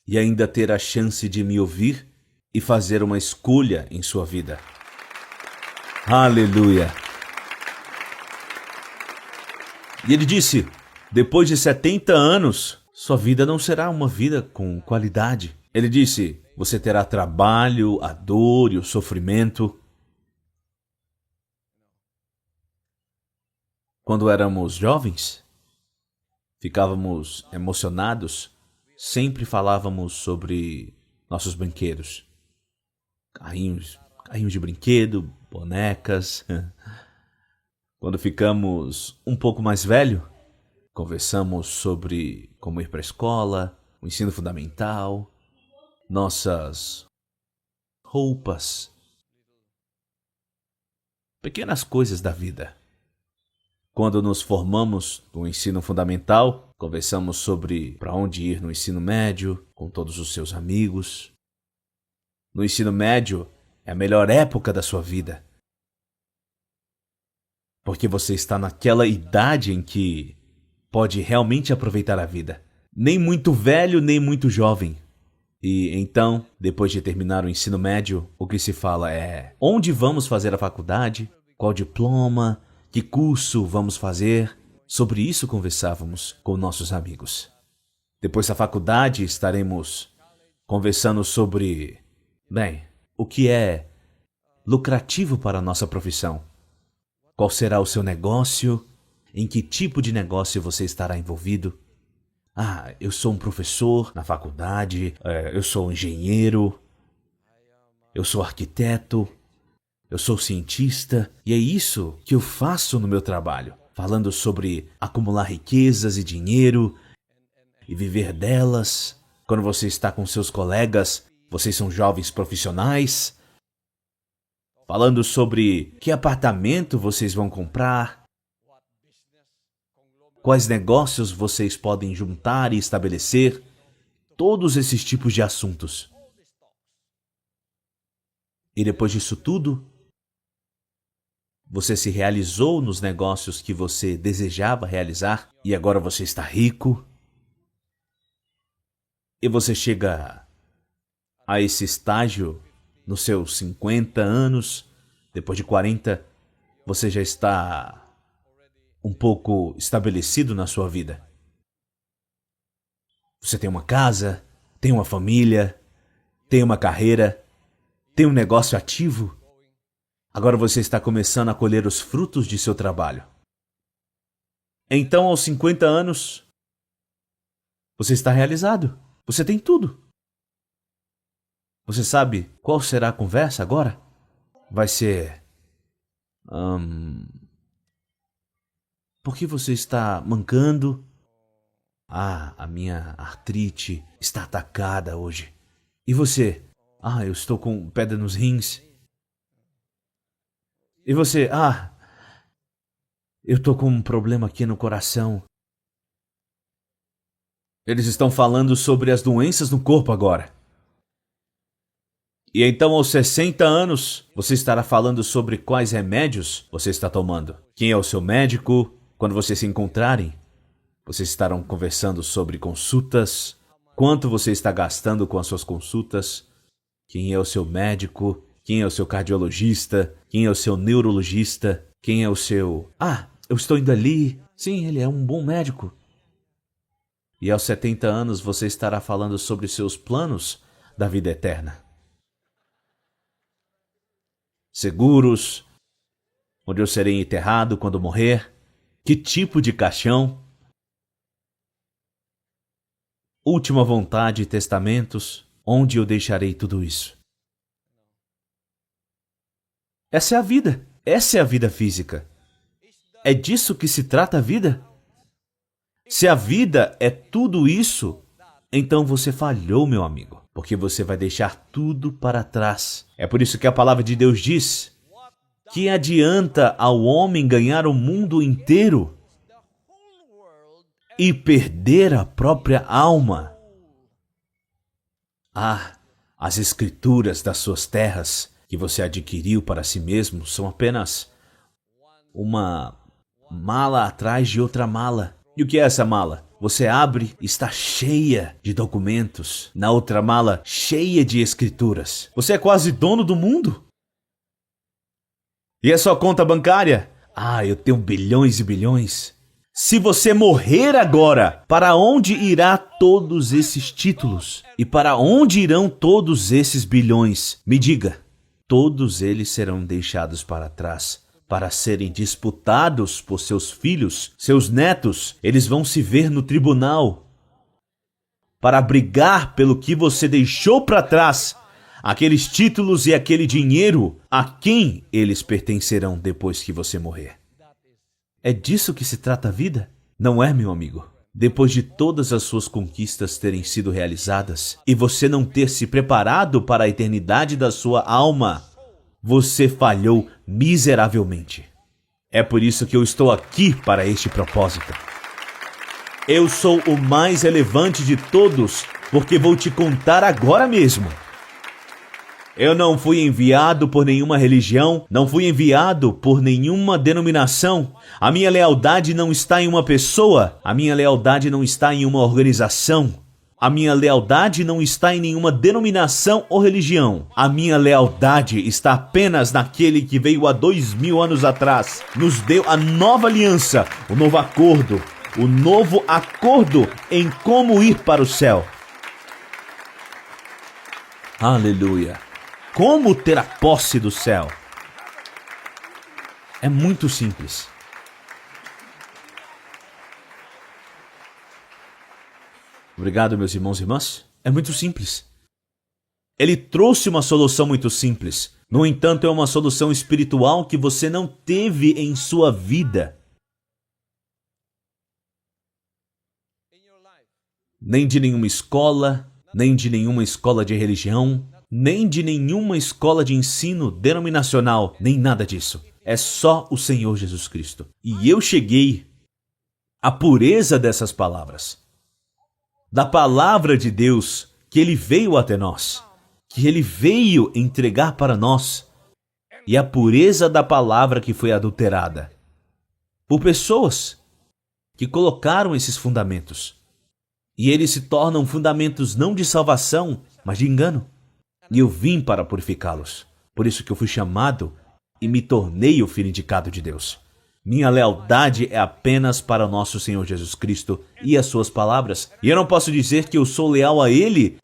e ainda ter a chance de me ouvir e fazer uma escolha em sua vida. Aleluia! E ele disse, depois de 70 anos, sua vida não será uma vida com qualidade. Ele disse, você terá trabalho, a dor e o sofrimento. Quando éramos jovens, ficávamos emocionados, sempre falávamos sobre nossos brinquedos. Carrinhos de brinquedo, bonecas. Quando ficamos um pouco mais velho, conversamos sobre como ir para a escola, o ensino fundamental, nossas roupas, pequenas coisas da vida. Quando nos formamos no ensino fundamental, conversamos sobre para onde ir no ensino médio, com todos os seus amigos. No ensino médio é a melhor época da sua vida, porque você está naquela idade em que pode realmente aproveitar a vida. Nem muito velho, nem muito jovem. E então, depois de terminar o ensino médio, o que se fala é onde vamos fazer a faculdade, qual diploma, que curso vamos fazer. Sobre isso conversávamos com nossos amigos. Depois da faculdade estaremos conversando sobre, o que é lucrativo para a nossa profissão. Qual será o seu negócio? Em que tipo de negócio você estará envolvido? Eu sou um professor na faculdade, eu sou um engenheiro, eu sou arquiteto, eu sou cientista, e é isso que eu faço no meu trabalho, falando sobre acumular riquezas e dinheiro e viver delas. Quando você está com seus colegas, vocês são jovens profissionais, falando sobre que apartamento vocês vão comprar, quais negócios vocês podem juntar e estabelecer, todos esses tipos de assuntos. E depois disso tudo, você se realizou nos negócios que você desejava realizar e agora você está rico. E você chega a esse estágio nos seus 50 anos, depois de 40, você já está um pouco estabelecido na sua vida. Você tem uma casa, tem uma família, tem uma carreira, tem um negócio ativo. Agora você está começando a colher os frutos de seu trabalho. Então, aos 50 anos, você está realizado. Você tem tudo. Você sabe qual será a conversa agora? Vai ser... por que você está mancando? A minha artrite está atacada hoje. E você? Eu estou com pedra nos rins. E você, eu tô com um problema aqui no coração. Eles estão falando sobre as doenças no corpo agora. E então, aos 60 anos, você estará falando sobre quais remédios você está tomando. Quem é o seu médico? Quando vocês se encontrarem, vocês estarão conversando sobre consultas. Quanto você está gastando com as suas consultas? Quem é o seu médico? Quem é o seu cardiologista? Quem é o seu neurologista? Quem é o seu... eu estou indo ali. Sim, ele é um bom médico. E aos 70 anos você estará falando sobre seus planos da vida eterna. Seguros, onde eu serei enterrado quando morrer, que tipo de caixão, última vontade e testamentos, onde eu deixarei tudo isso. Essa é a vida física. É disso que se trata a vida? Se a vida é tudo isso, então você falhou, meu amigo, porque você vai deixar tudo para trás. É por isso que a palavra de Deus diz: que adianta ao homem ganhar o mundo inteiro e perder a própria alma? As escrituras das suas terras que você adquiriu para si mesmo são apenas uma mala atrás de outra mala. E o que é essa mala? Você abre e está cheia de documentos. Na outra mala, cheia de escrituras. Você é quase dono do mundo. E a sua conta bancária? Eu tenho bilhões e bilhões. Se você morrer agora, para onde irá todos esses títulos? E para onde irão todos esses bilhões? Me diga. Todos eles serão deixados para trás, para serem disputados por seus filhos, seus netos. Eles vão se ver no tribunal para brigar pelo que você deixou para trás. Aqueles títulos e aquele dinheiro, a quem eles pertencerão depois que você morrer? É disso que se trata a vida? Não é, meu amigo? Depois de todas as suas conquistas terem sido realizadas e você não ter se preparado para a eternidade da sua alma, você falhou miseravelmente. É por isso que eu estou aqui para este propósito. Eu sou o mais relevante de todos, porque vou te contar agora mesmo. Eu não fui enviado por nenhuma religião, não fui enviado por nenhuma denominação. A minha lealdade não está em uma pessoa, a minha lealdade não está em uma organização. A minha lealdade não está em nenhuma denominação ou religião. A minha lealdade está apenas naquele que veio há 2000 anos atrás. Nos deu a nova aliança, o novo acordo em como ir para o céu. Aleluia! Como ter a posse do céu? É muito simples. Obrigado, meus irmãos e irmãs. É muito simples. Ele trouxe uma solução muito simples. No entanto, é uma solução espiritual que você não teve em sua vida. Nem de nenhuma escola, nem de nenhuma escola de religião, nem de nenhuma escola de ensino denominacional, nem nada disso. É só o Senhor Jesus Cristo. E eu cheguei à pureza dessas palavras. Da palavra de Deus, que Ele veio até nós, que Ele veio entregar para nós, e a pureza da palavra que foi adulterada por pessoas que colocaram esses fundamentos. E eles se tornam fundamentos não de salvação, mas de engano. E eu vim para purificá-los. Por isso que eu fui chamado e me tornei o filho indicado de Deus. Minha lealdade é apenas para o nosso Senhor Jesus Cristo e as suas palavras. E eu não posso dizer que eu sou leal a Ele.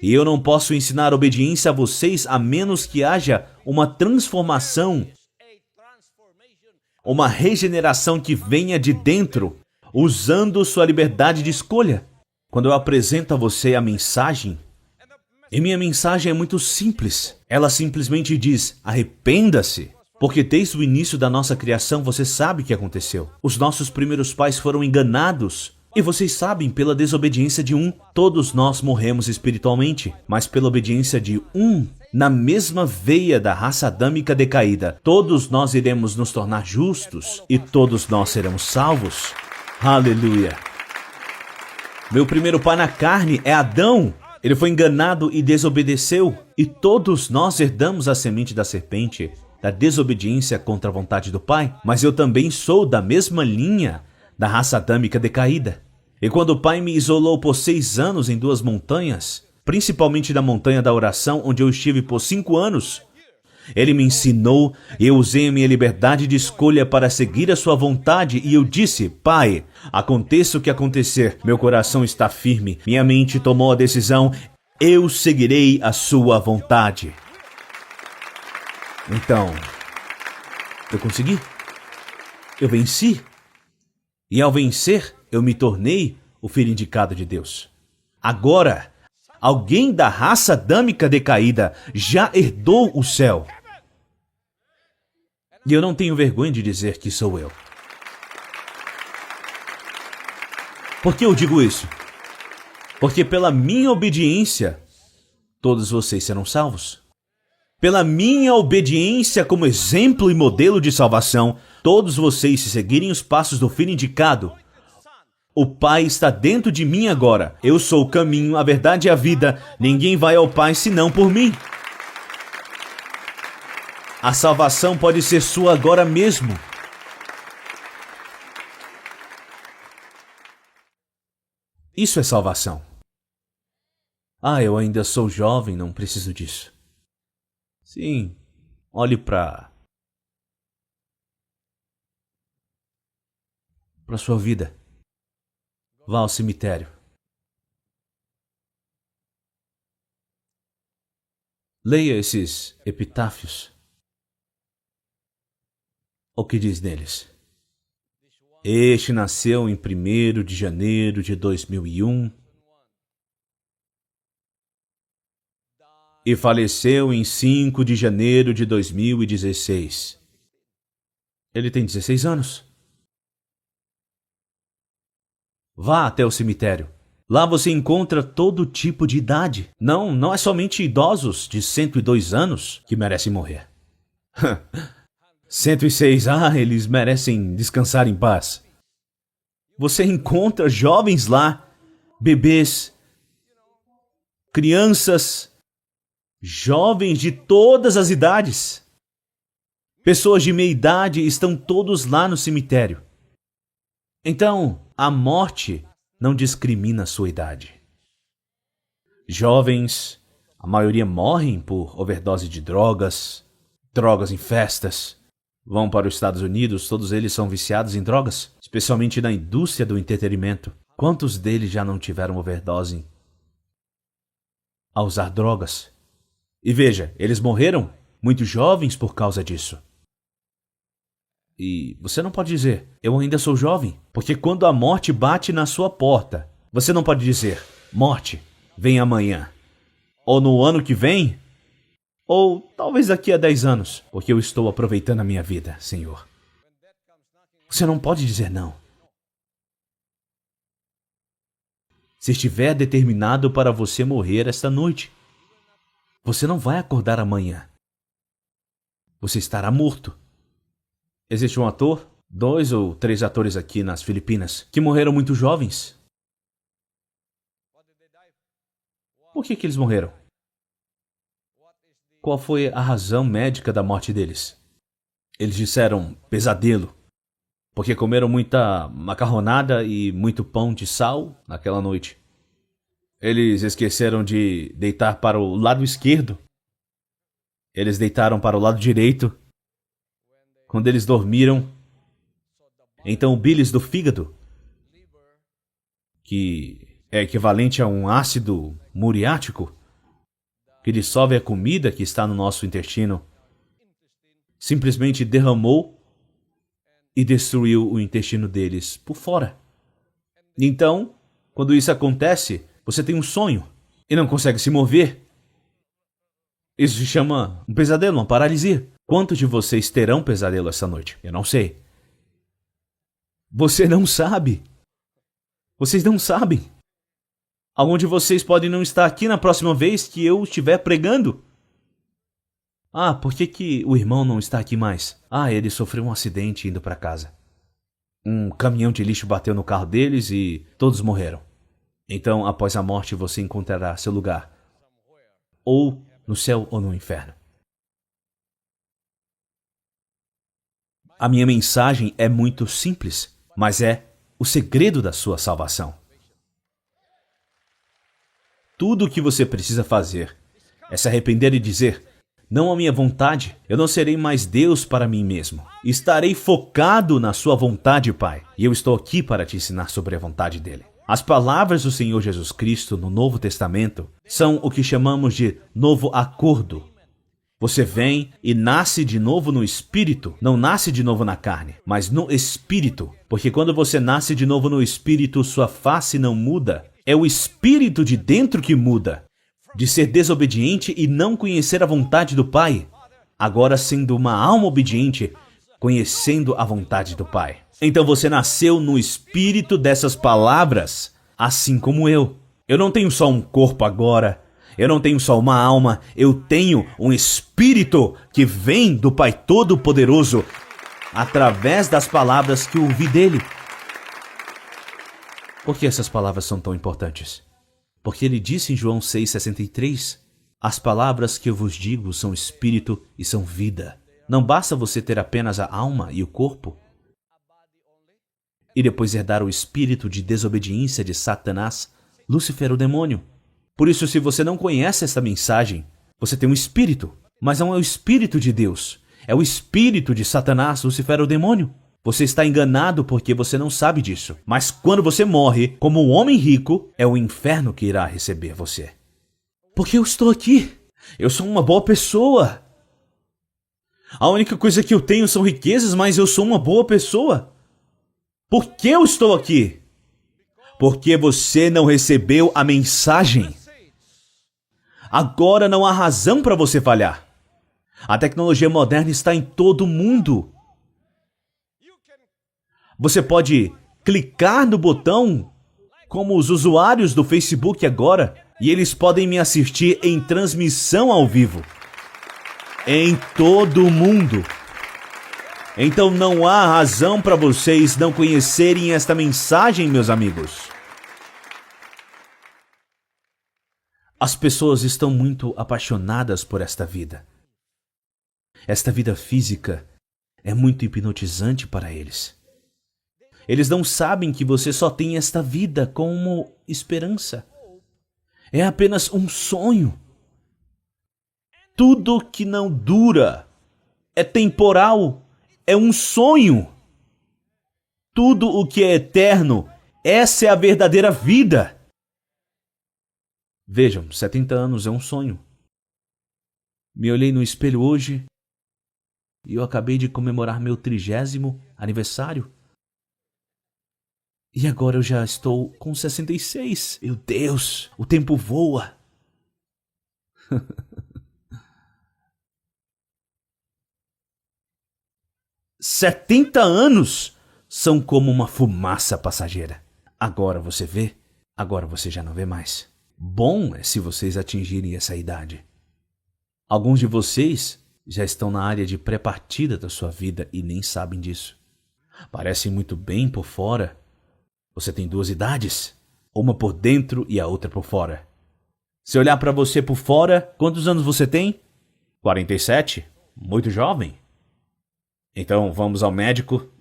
E eu não posso ensinar obediência a vocês a menos que haja uma transformação, uma regeneração que venha de dentro, usando sua liberdade de escolha. Quando eu apresento a você a mensagem, e minha mensagem é muito simples. Ela simplesmente diz: arrependa-se. Porque desde o início da nossa criação você sabe o que aconteceu. Os nossos primeiros pais foram enganados E vocês sabem, pela desobediência de um, todos nós morremos espiritualmente. Mas pela obediência de um, na mesma veia da raça adâmica decaída, todos nós iremos nos tornar justos e todos nós seremos salvos. Aleluia! Meu primeiro pai na carne é Adão. Ele foi enganado e desobedeceu. E todos nós herdamos a semente da serpente, da desobediência contra a vontade do Pai. Mas eu também sou da mesma linha da raça adâmica decaída. E quando o Pai me isolou por 6 anos em 2 montanhas, principalmente da montanha da oração, onde eu estive por 5 anos, Ele me ensinou e eu usei a minha liberdade de escolha para seguir a sua vontade e eu disse, Pai, aconteça o que acontecer, meu coração está firme, minha mente tomou a decisão, eu seguirei a sua vontade. Então, eu consegui. Eu venci. E ao vencer, eu me tornei o filho indicado de Deus. Agora, alguém da raça adâmica decaída já herdou o céu. E eu não tenho vergonha de dizer que sou eu. Por que eu digo isso? Porque pela minha obediência, todos vocês serão salvos. Pela minha obediência como exemplo e modelo de salvação, todos vocês, se seguirem os passos do Filho indicado, o Pai está dentro de mim agora. Eu sou o caminho, a verdade e a vida. Ninguém vai ao Pai senão por mim. A salvação pode ser sua agora mesmo. Isso é salvação. Ah, eu ainda sou jovem, não preciso disso. Sim, olhe para sua vida. Vá ao cemitério. Leia esses epitáfios. O que diz neles? Este nasceu em 1º de janeiro de 2001 e faleceu em 5 de janeiro de 2016. Ele tem 16 anos. Vá até o cemitério. Lá você encontra todo tipo de idade. Não é somente idosos de 102 anos que merecem morrer. 106, eles merecem descansar em paz. Você encontra jovens lá, bebês, crianças, jovens de todas as idades. Pessoas de meia idade estão todos lá no cemitério. Então, a morte não discrimina a sua idade. Jovens, a maioria morrem por overdose de drogas em festas. Vão para os Estados Unidos, todos eles são viciados em drogas, especialmente na indústria do entretenimento. Quantos deles já não tiveram overdose a usar drogas? E veja, eles morreram muito jovens por causa disso. E você não pode dizer, eu ainda sou jovem, porque quando a morte bate na sua porta, você não pode dizer, morte, vem amanhã, ou no ano que vem, ou talvez daqui a 10 anos, porque eu estou aproveitando a minha vida, Senhor. Você não pode dizer não. Se estiver determinado para você morrer esta noite, você não vai acordar amanhã. Você estará morto. Existe um ator, 2 ou 3 atores aqui nas Filipinas, que morreram muito jovens. Por que eles morreram? Qual foi a razão médica da morte deles? Eles disseram pesadelo, porque comeram muita macarronada e muito pão de sal naquela noite. Eles esqueceram de deitar para o lado esquerdo. Eles deitaram para o lado direito. Quando eles dormiram, então o bílis do fígado, que é equivalente a um ácido muriático, que dissolve a comida que está no nosso intestino, simplesmente derramou e destruiu o intestino deles por fora. Então, quando isso acontece, você tem um sonho e não consegue se mover. Isso se chama um pesadelo, uma paralisia. Quantos de vocês terão pesadelo essa noite? Eu não sei. Você não sabe. Vocês não sabem. Algum de vocês pode não estar aqui na próxima vez que eu estiver pregando. Ah, por que o irmão não está aqui mais? Ah, ele sofreu um acidente indo para casa. Um caminhão de lixo bateu no carro deles e todos morreram. Então, após a morte, você encontrará seu lugar. Ou no céu ou no inferno. A minha mensagem é muito simples, mas é o segredo da sua salvação. Tudo o que você precisa fazer é se arrepender e dizer: não a minha vontade, eu não serei mais Deus para mim mesmo. Estarei focado na sua vontade, Pai. E eu estou aqui para te ensinar sobre a vontade dele. As palavras do Senhor Jesus Cristo no Novo Testamento são o que chamamos de novo acordo. Você vem e nasce de novo no Espírito, não nasce de novo na carne, mas no Espírito. Porque quando você nasce de novo no Espírito, sua face não muda. É o Espírito de dentro que muda. De ser desobediente e não conhecer a vontade do Pai, agora sendo uma alma obediente, conhecendo a vontade do Pai. Então você nasceu no espírito dessas palavras, assim como eu. Eu não tenho só um corpo agora, eu não tenho só uma alma, eu tenho um espírito que vem do Pai Todo-Poderoso, através das palavras que ouvi dele. Por que essas palavras são tão importantes? Porque ele disse em João 6,63, as palavras que eu vos digo são espírito e são vida. Não basta você ter apenas a alma e o corpo e depois herdar o espírito de desobediência de Satanás, Lúcifer, o demônio. Por isso, se você não conhece essa mensagem, você tem um espírito, mas não é o espírito de Deus. É o espírito de Satanás, Lúcifer, o demônio. Você está enganado porque você não sabe disso. Mas quando você morre, como um homem rico, é o inferno que irá receber você. Porque eu estou aqui. Eu sou uma boa pessoa. A única coisa que eu tenho são riquezas, mas eu sou uma boa pessoa. Por que eu estou aqui? Porque você não recebeu a mensagem. Agora não há razão para você falhar. A tecnologia moderna está em todo o mundo. Você pode clicar no botão, como os usuários do Facebook agora, e eles podem me assistir em transmissão ao vivo. Em todo o mundo. Então não há razão para vocês não conhecerem esta mensagem, meus amigos. As pessoas estão muito apaixonadas por esta vida. Esta vida física é muito hipnotizante para eles. Eles não sabem que você só tem esta vida como esperança. É apenas um sonho. Tudo que não dura é temporal, é um sonho. Tudo o que é eterno, essa é a verdadeira vida. Vejam, 70 anos é um sonho. Me olhei no espelho hoje e eu acabei de comemorar meu 30º aniversário. E agora eu já estou com 66. Meu Deus, o tempo voa. 70 anos são como uma fumaça passageira. Agora você vê, agora você já não vê mais. Bom é se vocês atingirem essa idade. Alguns de vocês já estão na área de pré-partida da sua vida e nem sabem disso. Parecem muito bem por fora. Você tem 2 idades, uma por dentro e a outra por fora. Se olhar para você por fora, quantos anos você tem? 47? Muito jovem. Então vamos ao médico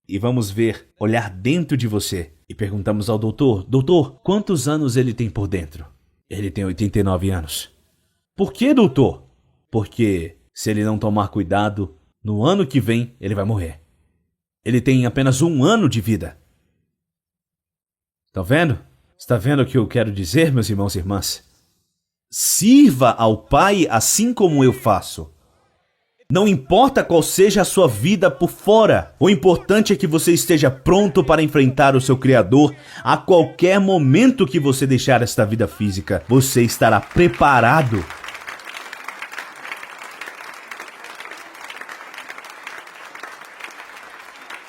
e vamos olhar dentro de você. E perguntamos ao doutor, doutor, quantos anos ele tem por dentro? Ele tem 89 anos. Por que, doutor? Porque se ele não tomar cuidado, no ano que vem ele vai morrer. Ele tem apenas 1 ano de vida. Tá vendo? Está vendo o que eu quero dizer, meus irmãos e irmãs? Sirva ao Pai assim como eu faço. Não importa qual seja a sua vida por fora, o importante é que você esteja pronto para enfrentar o seu Criador a qualquer momento que você deixar esta vida física. Você estará preparado.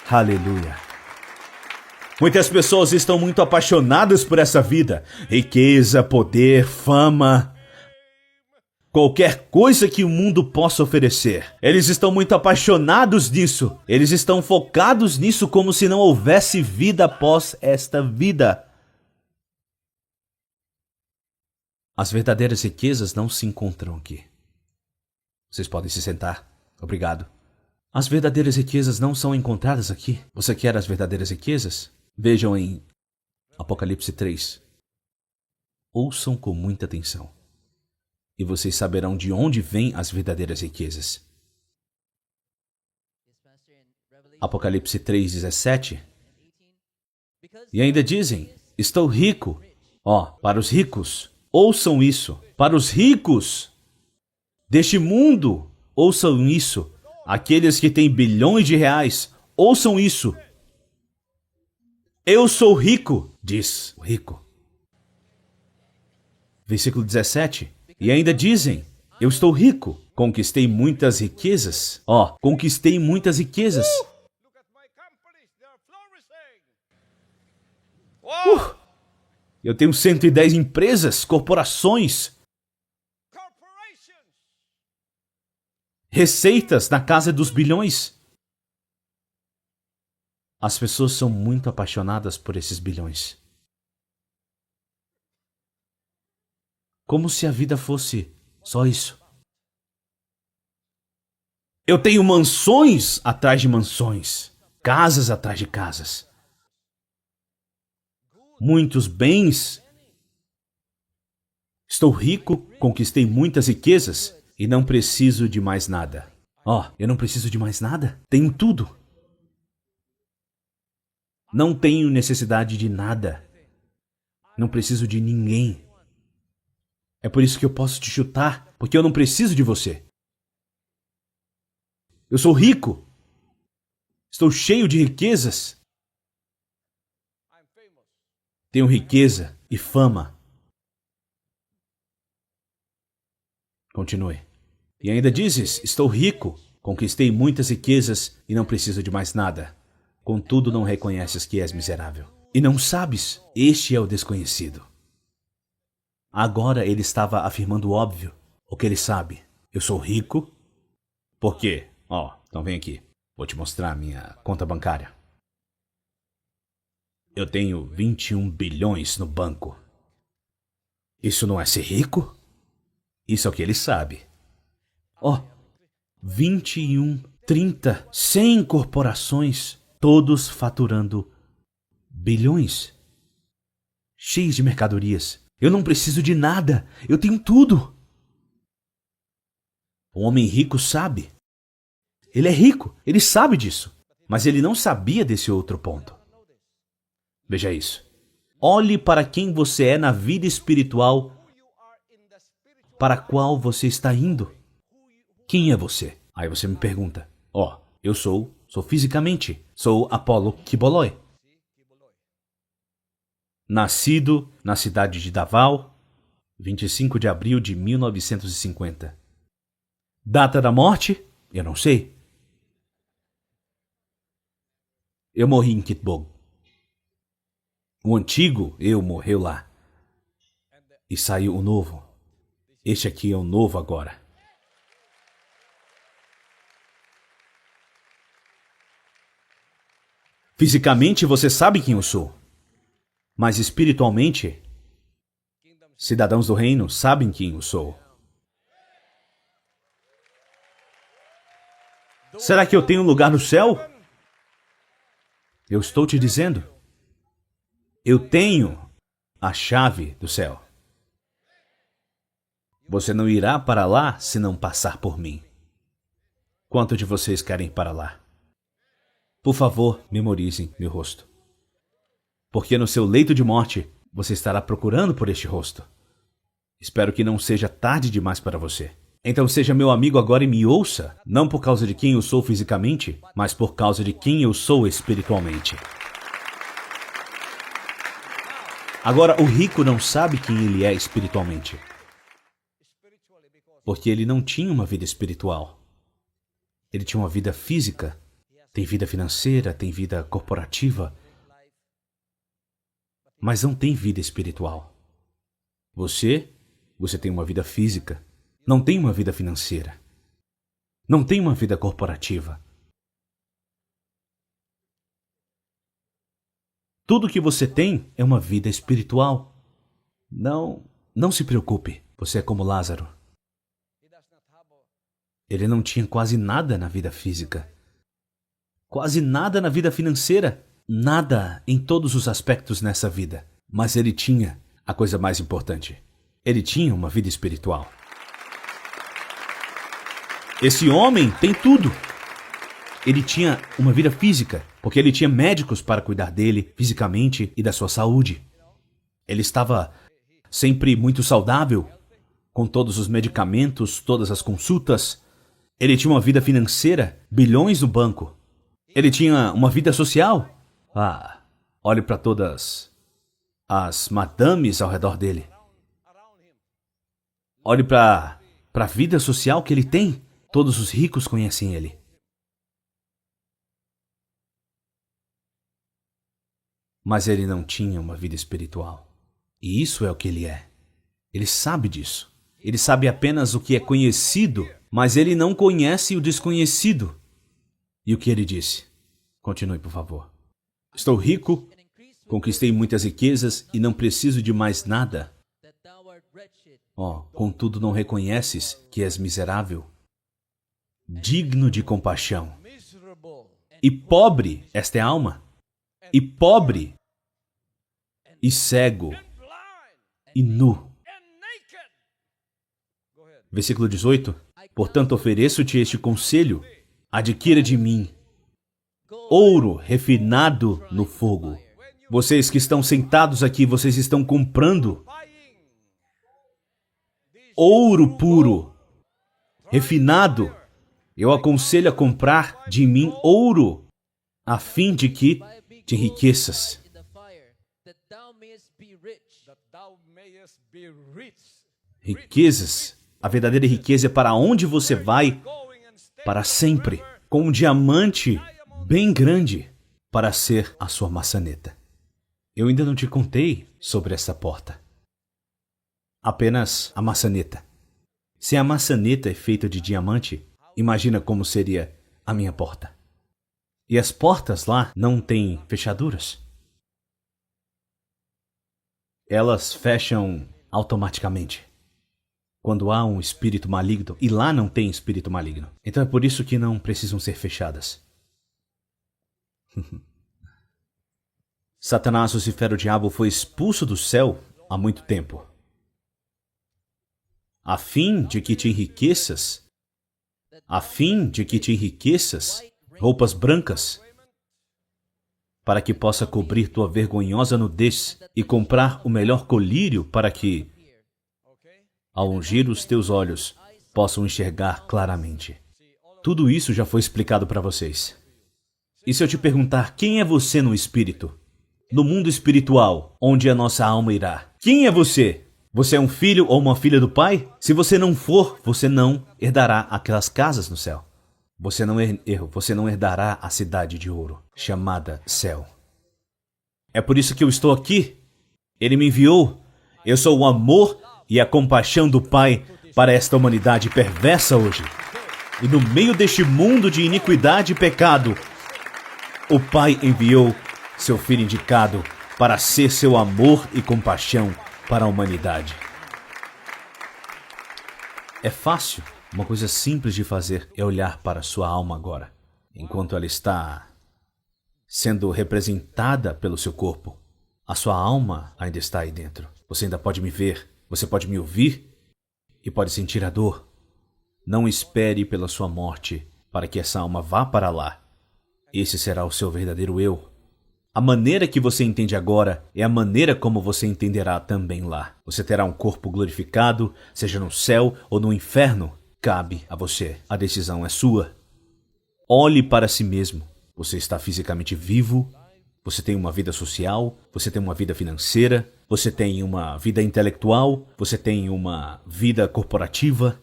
Aleluia. Muitas pessoas estão muito apaixonadas por essa vida. Riqueza, poder, fama. Qualquer coisa que o mundo possa oferecer. Eles estão muito apaixonados nisso. Eles estão focados nisso como se não houvesse vida após esta vida. As verdadeiras riquezas não se encontram aqui. Vocês podem se sentar. Obrigado. As verdadeiras riquezas não são encontradas aqui. Você quer as verdadeiras riquezas? Vejam em Apocalipse 3. Ouçam com muita atenção, e vocês saberão de onde vêm as verdadeiras riquezas. Apocalipse 3:17. E ainda dizem, estou rico. Para os ricos, ouçam isso. Para os ricos deste mundo, ouçam isso. Aqueles que têm bilhões de reais, ouçam isso. Eu sou rico, diz o rico. Versículo 17. E ainda dizem, eu estou rico, conquistei muitas riquezas. Conquistei muitas riquezas. Eu tenho 110 empresas, corporações, receitas na casa dos bilhões. As pessoas são muito apaixonadas por esses bilhões. Como se a vida fosse só isso. Eu tenho mansões atrás de mansões, casas atrás de casas, muitos bens. Estou rico, conquistei muitas riquezas e não preciso de mais nada. Eu não preciso de mais nada? Tenho tudo. Não tenho necessidade de nada. Não preciso de ninguém. É por isso que eu posso te chutar, porque eu não preciso de você. Eu sou rico. Estou cheio de riquezas. Tenho riqueza e fama. Continue. E ainda dizes, estou rico, conquistei muitas riquezas e não preciso de mais nada. Contudo, não reconheces que és miserável. E não sabes, este é o desconhecido. Agora ele estava afirmando o óbvio, o que ele sabe. Eu sou rico. Por quê? Então vem aqui. Vou te mostrar a minha conta bancária. Eu tenho 21 bilhões no banco. Isso não é ser rico? Isso é o que ele sabe. 21, 30, 100 corporações, todos faturando bilhões, cheios de mercadorias. Eu não preciso de nada, eu tenho tudo. O homem rico sabe. Ele é rico, ele sabe disso, mas ele não sabia desse outro ponto. Veja isso. Olhe para quem você é na vida espiritual para a qual você está indo. Quem é você? Aí você me pergunta. Eu sou fisicamente, sou Apolo Kiboloi. Nascido na cidade de Davao, 25 de abril de 1950. Data da morte? Eu não sei. Eu morri em Kitbog. O antigo eu morreu lá. E saiu o novo. Este aqui é o novo agora. Fisicamente você sabe quem eu sou. Mas espiritualmente, cidadãos do reino sabem quem eu sou. Será que eu tenho um lugar no céu? Eu estou te dizendo. Eu tenho a chave do céu. Você não irá para lá se não passar por mim. Quantos de vocês querem ir para lá? Por favor, memorizem meu rosto. Porque no seu leito de morte, você estará procurando por este rosto. Espero que não seja tarde demais para você. Então seja meu amigo agora e me ouça, não por causa de quem eu sou fisicamente, mas por causa de quem eu sou espiritualmente. Agora, o rico não sabe quem ele é espiritualmente. Porque ele não tinha uma vida espiritual. Ele tinha uma vida física. Tem vida financeira, tem vida corporativa. mas não tem vida espiritual. Você tem uma vida física, não tem uma vida financeira, não tem uma vida corporativa. Tudo que você tem é uma vida espiritual. Não se preocupe, você é como Lázaro. Ele não tinha quase nada na vida física, quase nada na vida financeira, nada em todos os aspectos nessa vida. Mas ele tinha a coisa mais importante. Ele tinha uma vida espiritual. Esse homem tem tudo. Ele tinha uma vida física, porque ele tinha médicos para cuidar dele fisicamente e da sua saúde. Ele estava sempre muito saudável, com todos os medicamentos, todas as consultas. Ele tinha uma vida financeira, bilhões no banco. Ele tinha uma vida social. Olhe para todas as madames ao redor dele. Olhe para a vida social que ele tem. Todos os ricos conhecem ele. Mas ele não tinha uma vida espiritual. E isso é o que ele é. Ele sabe disso. Ele sabe apenas o que é conhecido, mas ele não conhece o desconhecido. E o que ele disse? Continue, por favor. Estou rico, conquistei muitas riquezas e não preciso de mais nada. Contudo não reconheces que és miserável, digno de compaixão. E pobre, esta é a alma. E pobre, e cego, e nu. Versículo 18. Portanto, ofereço-te este conselho. Adquira de mim ouro refinado no fogo. Vocês que estão sentados aqui, vocês estão comprando ouro puro, refinado. Eu aconselho a comprar de mim ouro, a fim de que te enriqueças. Riquezas. A verdadeira riqueza é para onde você vai para sempre, com um diamante bem grande para ser a sua maçaneta. Eu ainda não te contei sobre essa porta. Apenas a maçaneta. Se a maçaneta é feita de diamante, imagina como seria a minha porta. E as portas lá não têm fechaduras. Elas fecham automaticamente quando há um espírito maligno, e lá não tem espírito maligno. Então é por isso que não precisam ser fechadas. Satanás, Lucifer, o diabo, foi expulso do céu há muito tempo, a fim de que te enriqueças, roupas brancas, para que possa cobrir tua vergonhosa nudez e comprar o melhor colírio para que, ao ungir os teus olhos, possam enxergar claramente. Tudo isso já foi explicado para vocês. E se eu te perguntar quem é você no espírito? No mundo espiritual, onde a nossa alma irá? Quem é você? Você é um filho ou uma filha do Pai? Se você não for, você não herdará aquelas casas no céu. Você não herdará a cidade de ouro, chamada céu. É por isso que eu estou aqui. Ele me enviou. Eu sou o amor e a compaixão do Pai para esta humanidade perversa hoje. E no meio deste mundo de iniquidade e pecado, o Pai enviou seu Filho indicado para ser seu amor e compaixão para a humanidade. É fácil, uma coisa simples de fazer é olhar para a sua alma agora, enquanto ela está sendo representada pelo seu corpo. A sua alma ainda está aí dentro. Você ainda pode me ver, você pode me ouvir e pode sentir a dor. Não espere pela sua morte para que essa alma vá para lá. Esse será o seu verdadeiro eu. A maneira que você entende agora é a maneira como você entenderá também lá. Você terá um corpo glorificado, seja no céu ou no inferno. Cabe a você. A decisão é sua. Olhe para si mesmo. Você está fisicamente vivo. Você tem uma vida social. Você tem uma vida financeira. Você tem uma vida intelectual. Você tem uma vida corporativa.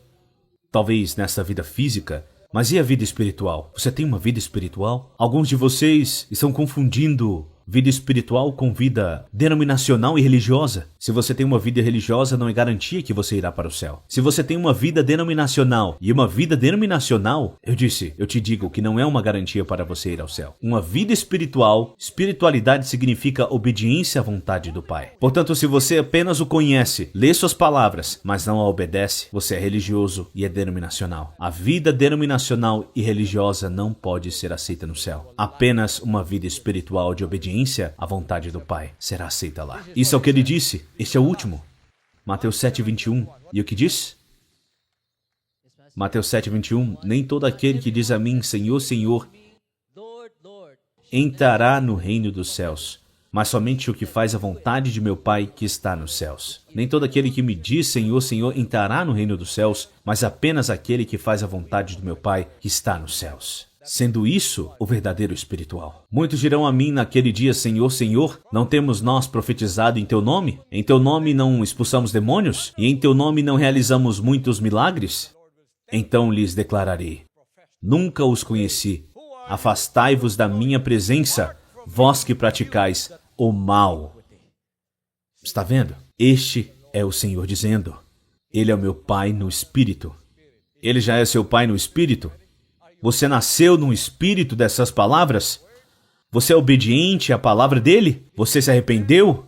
Talvez nessa vida física. Mas e a vida espiritual? Você tem uma vida espiritual? Alguns de vocês estão confundindo Vida espiritual com vida denominacional e religiosa. Se você tem uma vida religiosa, não é garantia que você irá para o céu. Se você tem uma vida denominacional e uma vida denominacional, eu te digo que não é uma garantia para você ir ao céu. Uma vida espiritual, espiritualidade significa obediência à vontade do Pai. Portanto, se você apenas o conhece, lê suas palavras, mas não a obedece, você é religioso e é denominacional. A vida denominacional e religiosa não pode ser aceita no céu. Apenas uma vida espiritual de obediência à vontade do Pai será aceita lá. Isso é o que ele disse. Este é o último. Mateus 7:21. E o que diz? Mateus 7:21. Nem todo aquele que diz a mim, Senhor, Senhor, entrará no reino dos céus, mas somente o que faz a vontade de meu Pai que está nos céus. Nem todo aquele que me diz, Senhor, Senhor, entrará no reino dos céus, mas apenas aquele que faz a vontade do meu Pai que está nos céus. Sendo isso o verdadeiro espiritual. Muitos dirão a mim naquele dia, Senhor, Senhor, não temos nós profetizado em Teu nome? Em Teu nome não expulsamos demônios? E em Teu nome não realizamos muitos milagres? Então lhes declararei, nunca os conheci. Afastai-vos da minha presença, vós que praticais o mal. Está vendo? Este é o Senhor dizendo. Ele é o meu Pai no Espírito. Ele já é seu Pai no Espírito? Você nasceu no espírito dessas palavras? Você é obediente à palavra dele? Você se arrependeu?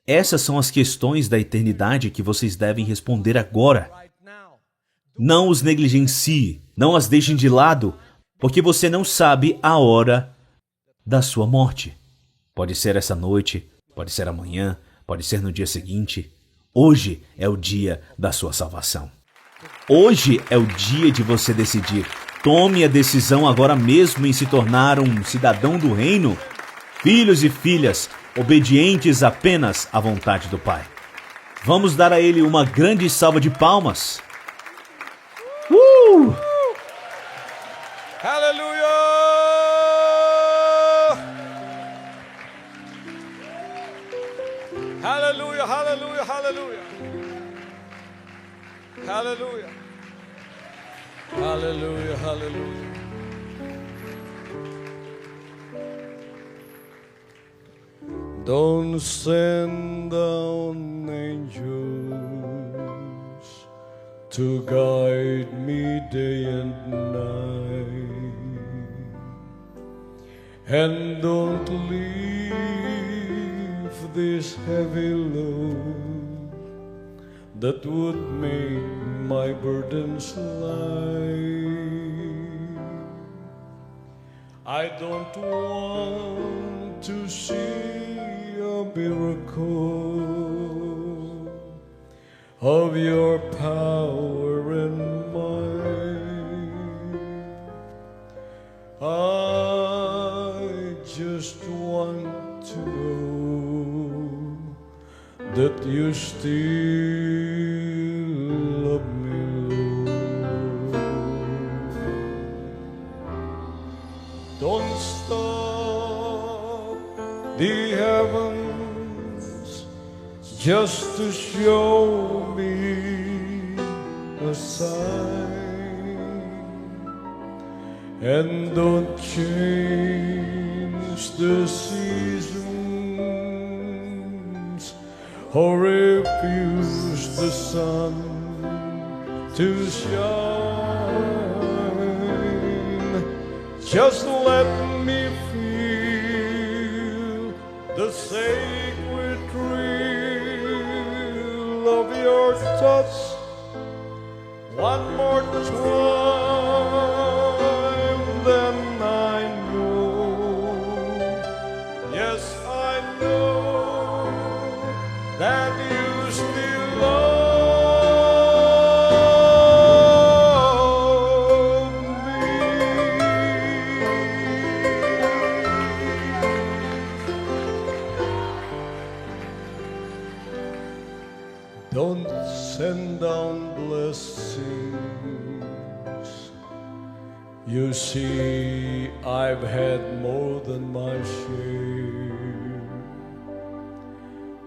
Essas são as questões da eternidade que vocês devem responder agora. Não os negligencie, não as deixem de lado, porque você não sabe a hora da sua morte. Pode ser essa noite, pode ser amanhã, pode ser no dia seguinte. Hoje é o dia da sua salvação. Hoje é o dia de você decidir. Tome a decisão agora mesmo em se tornar um cidadão do reino, filhos e filhas, obedientes apenas à vontade do Pai. Vamos dar a Ele uma grande salva de palmas. Hallelujah! Hallelujah, hallelujah, hallelujah. Hallelujah. Hallelujah, hallelujah. Don't send down angels to guide me day and night, and don't leave this heavy load that would make my burdens light. I don't want to see a miracle of your power and might. I just want to know that you still love me, Lord. Don't stop the heavens just to show me a sign, and don't change the seasons or refuse the sun to shine. Just let me feel the sacred thrill of your touch one more time, then I know, yes I know that you still love me. Don't send down blessings. You see, I've had more than my share,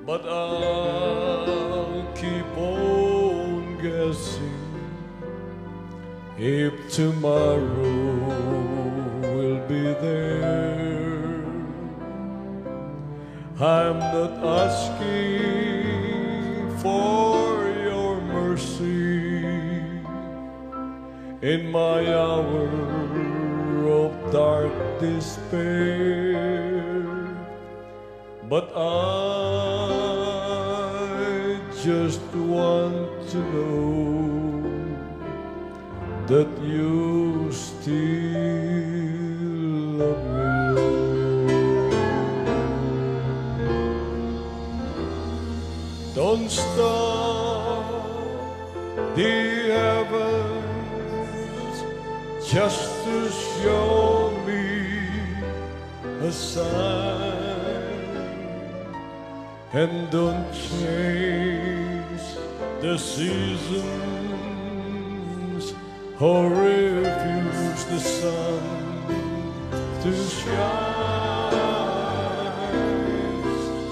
but I'll keep on guessing if tomorrow will be there. I'm not asking for your mercy in my hour of dark despair, but I just want to know that you still love me, Lord. Don't stop the heavens just to show me a sign, and don't change the seasons or refuse the sun to shine.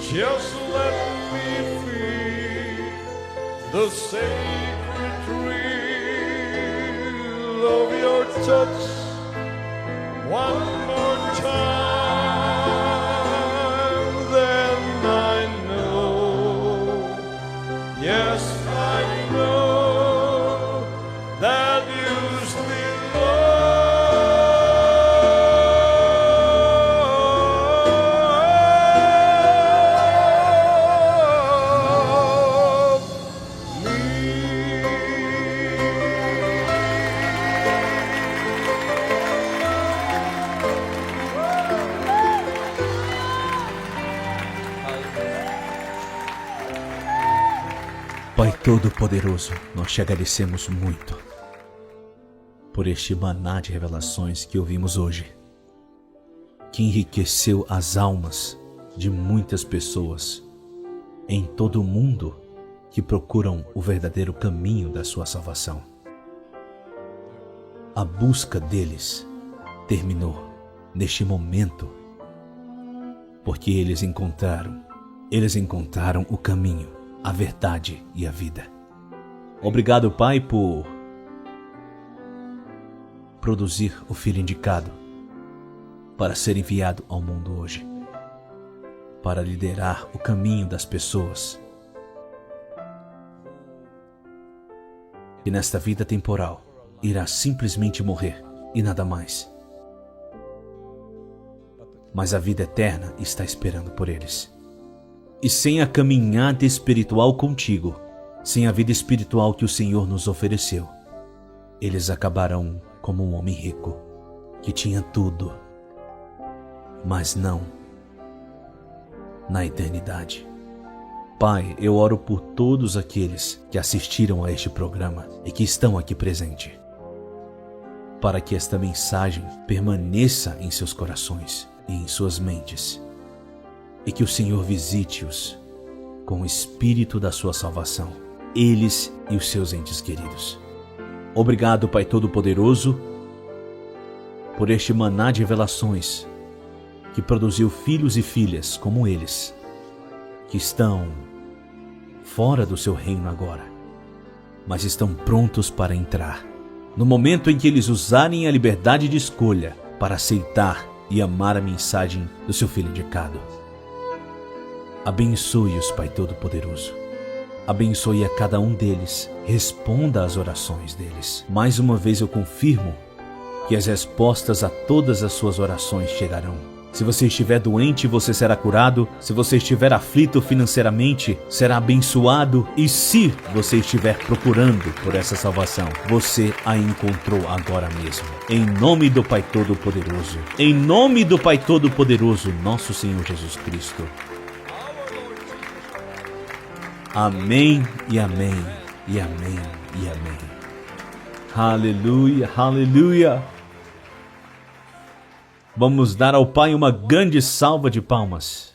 Just let me feel the sacred thrill of your touch one more time, then I know, yes I know, that you still love me. Pai Todo-Poderoso, nós te agradecemos muito por este maná de revelações que ouvimos hoje, que enriqueceu as almas de muitas pessoas em todo o mundo que procuram o verdadeiro caminho da sua salvação. A busca deles terminou neste momento, porque eles encontraram o caminho, a verdade e a vida. Obrigado, Pai, por produzir o Filho indicado para ser enviado ao mundo hoje, para liderar o caminho das pessoas que nesta vida temporal irá simplesmente morrer e nada mais. Mas a vida eterna está esperando por eles. E sem a caminhada espiritual contigo, sem a vida espiritual que o Senhor nos ofereceu, eles acabarão como um homem rico, que tinha tudo, mas não na eternidade. Pai, eu oro por todos aqueles que assistiram a este programa e que estão aqui presentes, para que esta mensagem permaneça em seus corações e em suas mentes, e que o Senhor visite-os com o espírito da sua salvação, eles e os seus entes queridos. Obrigado, Pai Todo-Poderoso, por este maná de revelações que produziu filhos e filhas como eles, que estão fora do seu reino agora, mas estão prontos para entrar. No momento em que eles usarem a liberdade de escolha para aceitar e amar a mensagem do seu Filho indicado. Abençoe-os, Pai Todo-Poderoso. Abençoe a cada um deles. Responda às orações deles. Mais uma vez eu confirmo que as respostas a todas as suas orações chegarão. Se você estiver doente, você será curado. Se você estiver aflito financeiramente, será abençoado. E se você estiver procurando por essa salvação, você a encontrou agora mesmo. Em nome do Pai Todo-Poderoso. Em nome do Pai Todo-Poderoso, nosso Senhor Jesus Cristo. Amém e amém e amém e amém. Aleluia, aleluia. Vamos dar ao Pai uma grande salva de palmas.